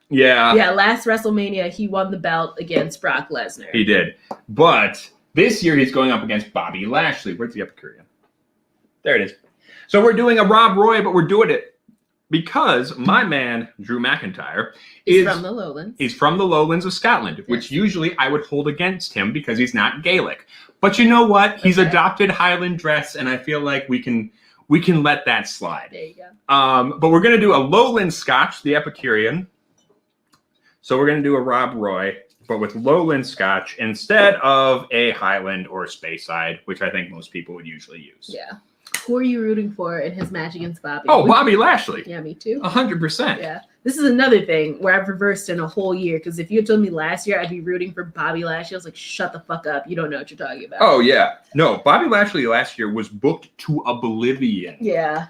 Yeah. Yeah, last WrestleMania, he won the belt against Brock Lesnar. He did. But this year, he's going up against Bobby Lashley. Where's the Epicurean? There it is. So we're doing a Rob Roy, but we're doing it because my man, Drew McIntyre, is from the Lowlands. He's from the Lowlands of Scotland, which usually I would hold against him because he's not Gaelic. But you know what? He's adopted Highland dress, and I feel like we can let that slide. There you go. But we're going to do a Lowland Scotch, the Epicurean. So we're going to do a Rob Roy, but with Lowland Scotch instead of a Highland or a Speyside, which I think most people would usually use. Yeah. Who are you rooting for in his match against Bobby? Oh, Bobby Lashley. Yeah, me too. 100%. Yeah. This is another thing where I've reversed in a whole year, because if you had told me last year I'd be rooting for Bobby Lashley, I was like, shut the fuck up. You don't know what you're talking about. Oh, yeah. No, Bobby Lashley last year was booked to oblivion. Yeah.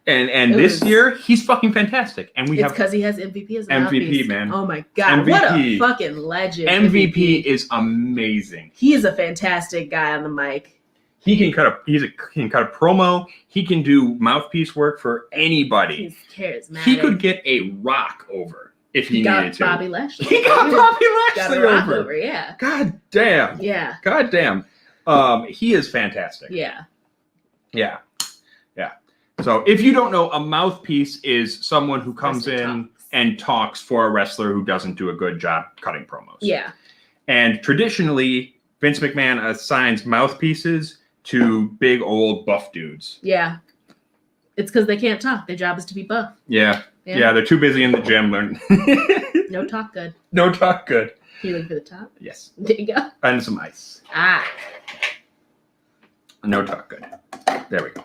And this year, he's fucking fantastic. And it's because he has MVP as an MVP, man. Oh my God. MVP. What a fucking legend. MVP is amazing. He is a fantastic guy on the mic. He can cut a promo. He can do mouthpiece work for anybody. He's charismatic. He could get a Rock over if he needed to. Bobby Lashley. He got Bobby Lashley over. Yeah. God damn. Yeah. God damn. He is fantastic. Yeah. Yeah. Yeah. So if you don't know, a mouthpiece is someone who comes in and talks for a wrestler who doesn't do a good job cutting promos. Yeah. And traditionally, Vince McMahon assigns mouthpieces to big old buff dudes. Yeah. It's because they can't talk. Their job is to be buff. Yeah. Yeah, they're too busy in the gym learning. No talk good. No talk good. You looking for the top? Yes. There you go. And some ice. Ah. No talk good. There we go.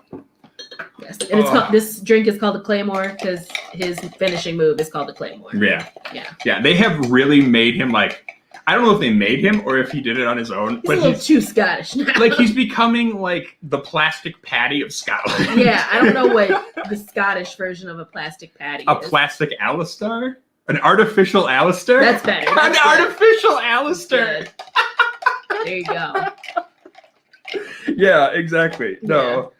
Yes. And it's called, this drink is called the Claymore because his finishing move is called the Claymore. Yeah. Yeah. Yeah, they have really made him like, I don't know if they made him or if he did it on his own. He's a little too Scottish now. Like, he's becoming like the plastic patty of Scotland. Yeah, I don't know what the Scottish version of a plastic patty is. A plastic Alistair? An artificial Alistair? That's better. That's An artificial Alistair. There you go. Yeah, exactly. No.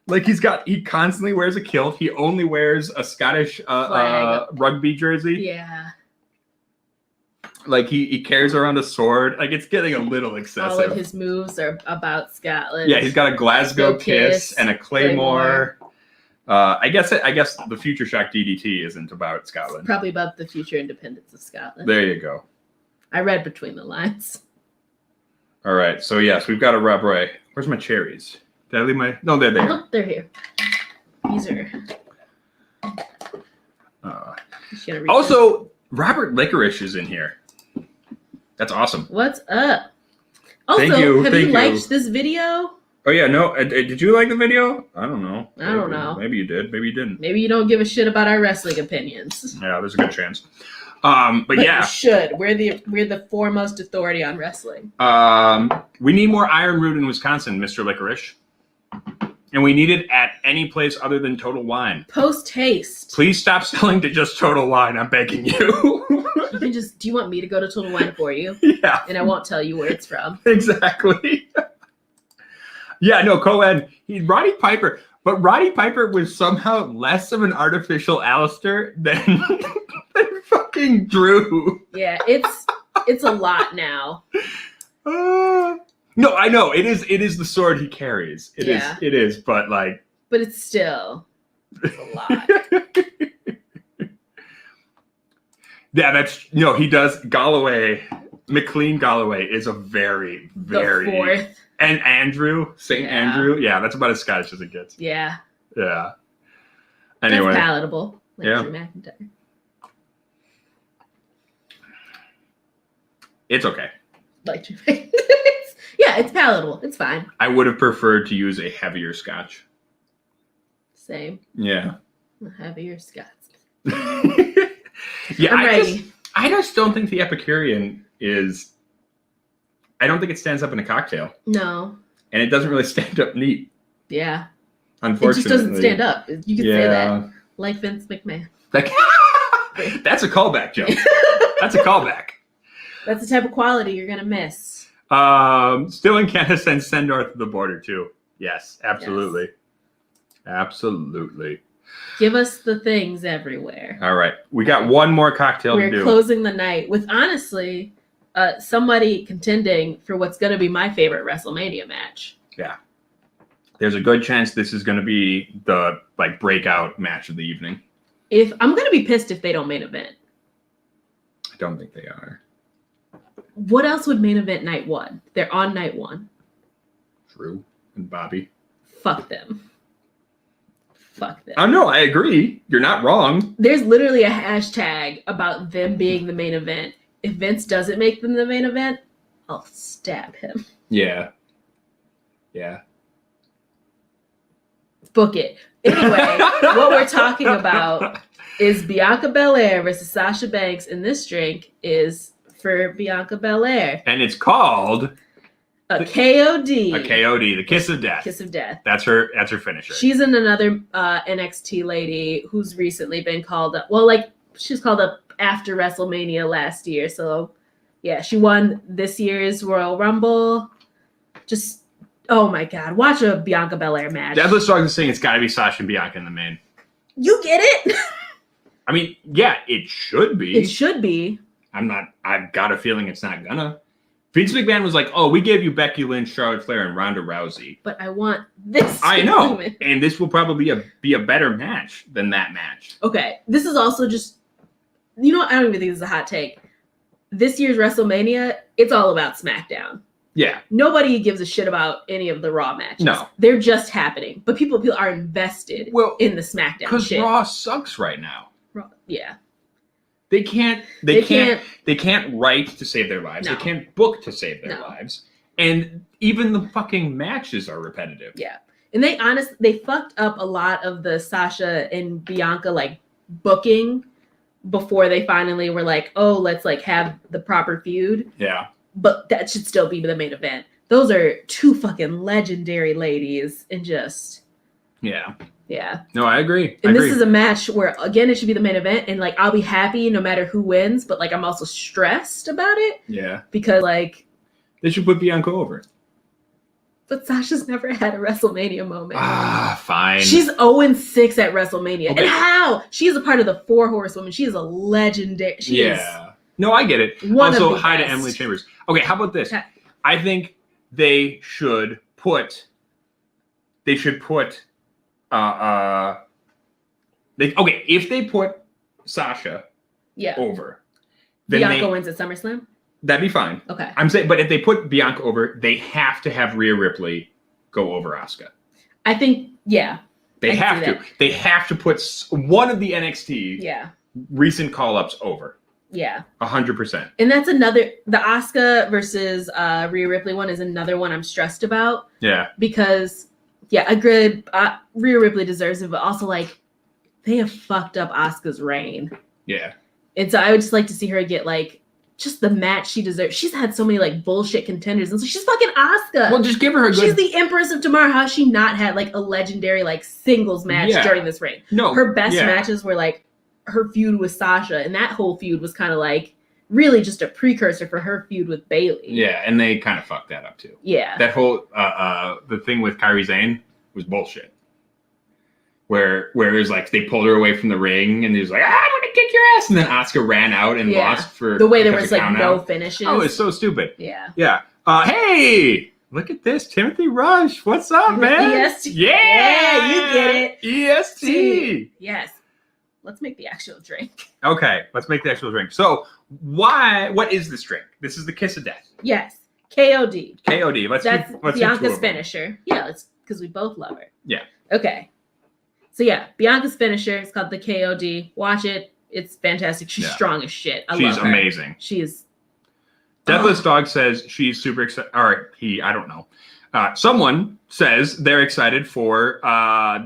Like, he constantly wears a kilt. He only wears a Scottish rugby jersey. Yeah. Like, he carries around a sword. Like, it's getting a little excessive. All of his moves are about Scotland. Yeah, he's got a Glasgow kiss and a Claymore. I guess the Future Shock DDT isn't about Scotland. It's probably about the future independence of Scotland. There you go. I read between the lines. All right, so yes, we've got a Rob Roy. Where's my cherries? Did I leave my... No, they're there. Look, they're here. These are... Also, Robert Licorice is in here. That's awesome. What's up? Also, have you liked this video? Oh, yeah, no. Did you like the video? I don't know. I don't know. Maybe you did. Maybe you didn't. Maybe you don't give a shit about our wrestling opinions. Yeah, there's a good chance. But yeah. You should. We're the foremost authority on wrestling. We need more Iron Root in Wisconsin, Mr. Licorice. And we need it at any place other than Total Wine. Post haste. Please stop selling to just Total Wine. I'm begging you. You can just. Do you want me to go to Total Wine for you? Yeah. And I won't tell you where it's from. Exactly. Yeah, no, Cohen. Roddy Piper. But Roddy Piper was somehow less of an artificial Alistair than fucking Drew. Yeah, it's a lot now. No, I know. It is the sword he carries. It is, but like. But it's still a lot. Yeah, he does. McLean Galloway is a very, very. The fourth. And Andrew, St. Andrew. Yeah, that's about as Scottish as it gets. Yeah. Yeah. Anyway. That's palatable. Like yeah. Drew McIntyre. It's okay. Like Drew McIntyre. Yeah, it's palatable. It's fine. I would have preferred to use a heavier Scotch. Same. Yeah. A heavier Scotch. Yeah, I'm ready. I just don't think the Epicurean is. I don't think it stands up in a cocktail. No. And it doesn't really stand up neat. Yeah. Unfortunately. It just doesn't stand up. You can say that. Like Vince McMahon. That's a callback, Joe. That's a callback. That's the type of quality you're going to miss. Still in Canada and send north of the border, too. Yes, absolutely. Yes. Absolutely. Give us the things everywhere. All right. We got one more cocktail to do. We're closing the night with, honestly, somebody contending for what's going to be my favorite WrestleMania match. Yeah. There's a good chance this is going to be the breakout match of the evening. If I'm going to be pissed if they don't main event. I don't think they are. What else would main event night one? They're on night one. Drew and Bobby. Fuck them. Fuck them. No, I agree. You're not wrong. There's literally a hashtag about them being the main event. If Vince doesn't make them the main event, I'll stab him. Yeah. Yeah. Book it. Anyway, what we're talking about is Bianca Belair versus Sasha Banks, and this drink is for Bianca Belair. And it's called a KOD. A KOD, the Kiss of Death. Kiss of Death. That's her finisher. She's in another NXT lady who's recently been called up. Well, she's called up after WrestleMania last year. So, yeah, she won this year's Royal Rumble. Just, oh my God, watch a Bianca Belair match. Deathless Dogs is saying it's got to be Sasha and Bianca in the main. You get it? I mean, yeah, it should be. It should be. I've got a feeling it's not gonna. Vince McMahon was like, "Oh, we gave you Becky Lynch, Charlotte Flair, and Ronda Rousey." But I want this. I know, and this will probably be a better match than that match. Okay, this is also just, I don't even think this is a hot take. This year's WrestleMania, it's all about SmackDown. Yeah. Nobody gives a shit about any of the Raw matches. No. They're just happening, but people are invested in the SmackDown shit. Because Raw sucks right now. Raw, yeah. They can't write to save their lives. No. They can't book to save their lives. And even the fucking matches are repetitive. Yeah. And they fucked up a lot of the Sasha and Bianca booking before they finally were like, oh, let's have the proper feud. Yeah. But that should still be the main event. Those are two fucking legendary ladies and just yeah. Yeah. No, I agree. And this is a match where, again, it should be the main event. And, I'll be happy no matter who wins. But, I'm also stressed about it. Yeah. Because, they should put Bianca over. But Sasha's never had a WrestleMania moment. Fine. She's 0-6 at WrestleMania. Okay. And how? She is a part of the 4 Horsewomen. She is a legendary. No, I get it. Also, hi to Emily Chambers. Okay, how about this? I think they should put if they put Sasha over, then Bianca wins at SummerSlam? That'd be fine. Okay. I'm saying, but if they put Bianca over, they have to have Rhea Ripley go over Asuka. I think, yeah. They have to. They have to put one of the NXT recent call-ups over. Yeah. 100%. And that's the Asuka versus Rhea Ripley one is another one I'm stressed about. Yeah. Because, agreed, Rhea Ripley deserves it, but also, they have fucked up Asuka's reign. Yeah. And so I would just like to see her get, just the match she deserves. She's had so many like bullshit contenders, and so she's fucking Asuka. Well, just give her a good. She's the Empress of Tomorrow. How has she not had like a legendary like singles match during this reign? No, her best matches were like her feud with Sasha, and that whole feud was kind of like really just a precursor for her feud with Bayley. Yeah, and they kind of fucked that up too. Yeah, that whole the thing with Kairi Sane was bullshit. Where it was like they pulled her away from the ring and he was like, I'm gonna kick your ass, and then Asuka ran out and lost for the way there was like no finishes. Oh, it's so stupid. Yeah. Yeah. Hey, look at this, Timothy Rush. What's up, man? EST. Yeah, you get it. EST. Yes. Let's make the actual drink. Okay, let's make the actual drink. So what is this drink? This is the Kiss of Death. Yes. KOD. KOD. That's do Bianca's finisher. Yeah, it's because we both love her. Yeah. Okay. So yeah, Bianca's finisher. It's called the KOD. Watch it. It's fantastic. She's strong as shit. I love her. She's amazing. She is. Deathless Dog says she's super excited. Or I don't know. Someone says they're excited for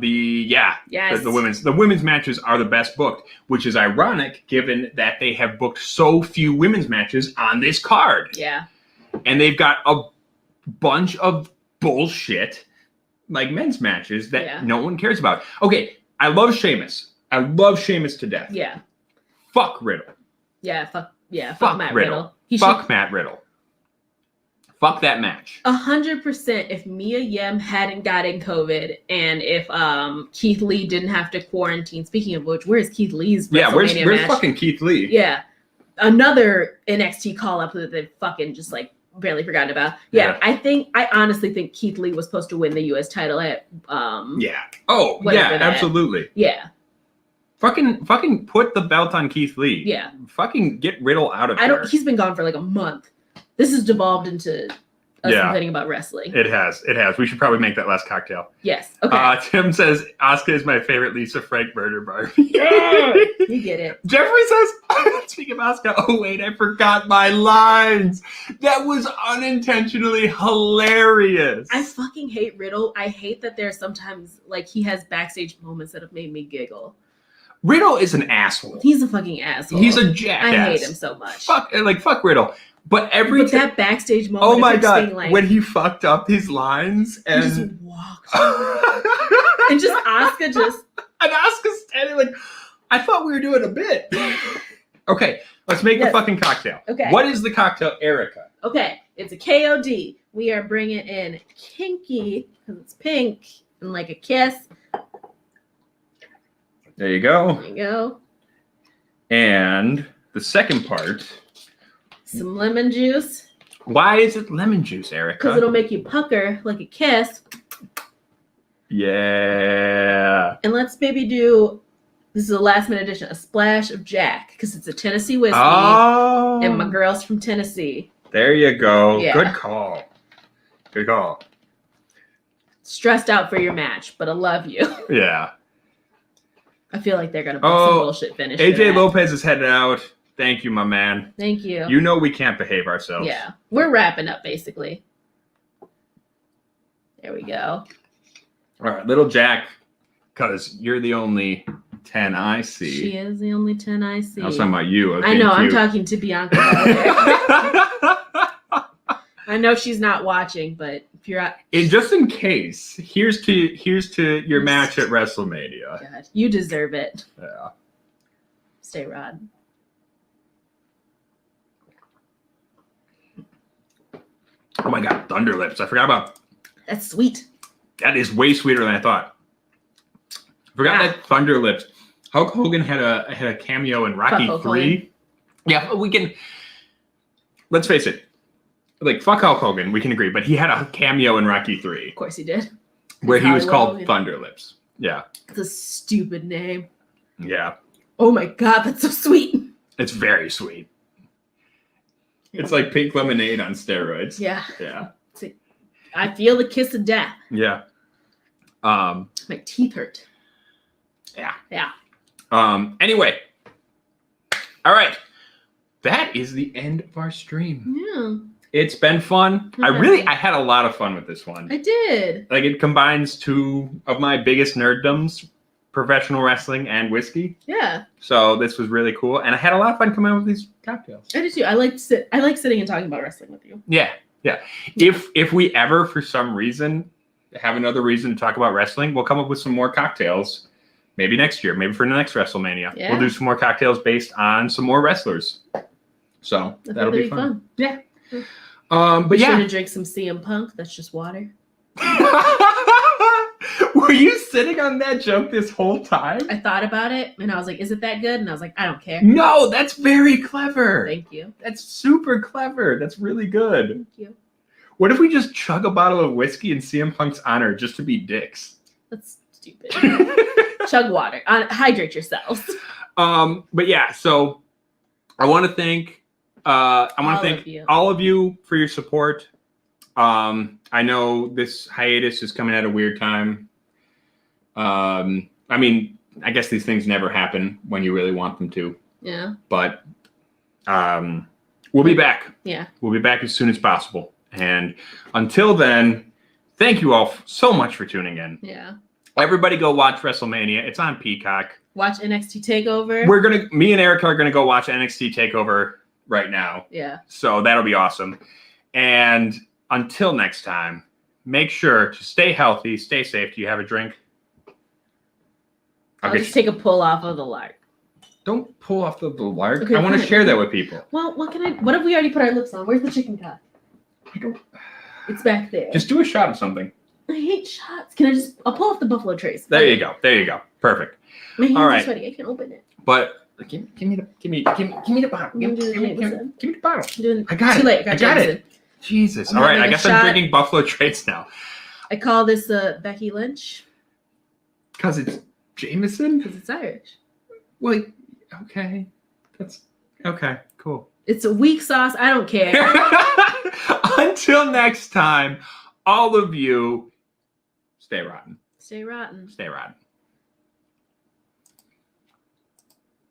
the women's matches are the best booked, which is ironic given that they have booked so few women's matches on this card. Yeah. And they've got a bunch of bullshit like men's matches that no one cares about. Okay, I love Sheamus. I love Sheamus to death. Yeah. Fuck Riddle. Yeah, fuck Matt Riddle. Fuck Matt Riddle. Fuck that match. 100% if Mia Yim hadn't gotten COVID and if Keith Lee didn't have to quarantine. Speaking of which, where's Keith Lee's WrestleMania where's match? fucking Keith Lee? Yeah. Another NXT call-up that they fucking just like barely forgotten about. Yeah, I honestly think Keith Lee was supposed to win the US title at absolutely. Yeah. Fucking put the belt on Keith Lee. Yeah. Fucking get Riddle out of here. He's been gone for like a month. This has devolved into us complaining about wrestling. It has. We should probably make that last cocktail. Yes. Okay. Tim says Asuka is my favorite Lisa Frank murder Barbie. You get it. Jeffrey says, speaking of Asuka, oh wait, I forgot my lines. That was unintentionally hilarious. I fucking hate Riddle. I hate that there's sometimes like he has backstage moments that have made me giggle. Riddle is an asshole. He's a fucking asshole. He's a jackass. I hate him so much. Fuck Riddle. But that backstage moment. Oh my god! Like, when he fucked up his lines and just walked, and just Asuka and Asuka's standing like, I thought we were doing a bit. Okay, let's make the fucking cocktail. Okay, what is the cocktail, Erica? Okay, it's a KOD. We are bringing in kinky because it's pink and like a kiss. There you go. There you go. And the second part. Some lemon juice. Why is it lemon juice, Erica? Because it'll make you pucker like a kiss. Yeah. And let's maybe do, this is a last minute addition, a splash of Jack. Because it's a Tennessee whiskey. Oh. And my girl's from Tennessee. There you go. Yeah. Good call. Good call. Stressed out for your match, but I love you. Yeah. I feel like they're going to put some bullshit finish. AJ Lopez is headed out. Thank you, my man. Thank you. You know we can't behave ourselves. Yeah. We're wrapping up, basically. There we go. All right, little Jack, because you're the only 10 I see. She is the only 10 I see. I was talking about you. I know. I'm talking to Bianca. I know she's not watching, but if you're out, and just in case, here's to your match at WrestleMania. God, you deserve it. Yeah. Stay Rod. Oh my god, Thunder Lips. I forgot about. That's sweet. That is way sweeter than I thought. Forgot that Thunder Lips. Hulk Hogan had a cameo in Rocky 3. Yeah, we can. Let's face it. Like, fuck Hulk Hogan, we can agree, but he had a cameo in Rocky 3. Of course he did. Where he was called Thunder Lips. Yeah. It's a stupid name. Yeah. Oh my god, that's so sweet. It's very sweet. It's like pink lemonade on steroids. Yeah. Yeah. I feel the kiss of death. Yeah. My teeth hurt. Yeah. Yeah. Anyway. All right. That is the end of our stream. Yeah. It's been fun. I had a lot of fun with this one. I did. Like, it combines two of my biggest nerddoms professional wrestling and whiskey. Yeah. So this was really cool, and I had a lot of fun coming up with these cocktails. I do too. I like sitting and talking about wrestling with you. Yeah. If we ever, for some reason, have another reason to talk about wrestling, we'll come up with some more cocktails. Maybe next year, maybe for the next WrestleMania. Yeah. We'll do some more cocktails based on some more wrestlers. So that'll be fun. Yeah. But Should yeah. have drink some CM Punk. That's just water. Were you sitting on that joke this whole time? I thought about it and I was like, is it that good? And I was like, I don't care. No, that's very clever. Thank you. That's super clever. That's really good. Thank you. What if we just chug a bottle of whiskey in CM Punk's honor just to be dicks? That's stupid. Chug water. Hydrate yourselves. But yeah, so I want to thank all of you for your support. I know this hiatus is coming at a weird time. I mean, I guess these things never happen when you really want them to. Yeah. But we'll be back. Yeah. We'll be back as soon as possible. And until then, thank you all so much for tuning in. Yeah. Everybody go watch WrestleMania. It's on Peacock. Watch NXT TakeOver. Me and Erica are gonna go watch NXT TakeOver right now. Yeah. So that'll be awesome. And until next time, make sure to stay healthy, stay safe. Do you have a drink? I'll just take a pull off of the lark. Don't pull off the lark. Okay, I want to fine. share that with people. Well, what if we already put our lips on? Where's the chicken cock? It's back there. Just do a shot of something. I hate shots. I'll pull off the Buffalo Trace. There you go. Perfect. My hands All right. are sweaty. I can't open it. But give me the bottle. Give me the bottle. I got it. Too late. I got it. Jesus. I'm All right. having I a guess shot. I'm drinking Buffalo Trace now. I call this Becky Lynch Because it's Jameson? because it's Irish. Well, okay. That's okay. Cool. It's a weak sauce. I don't care. Until next time, all of you, stay rotten. Stay rotten. Stay rotten.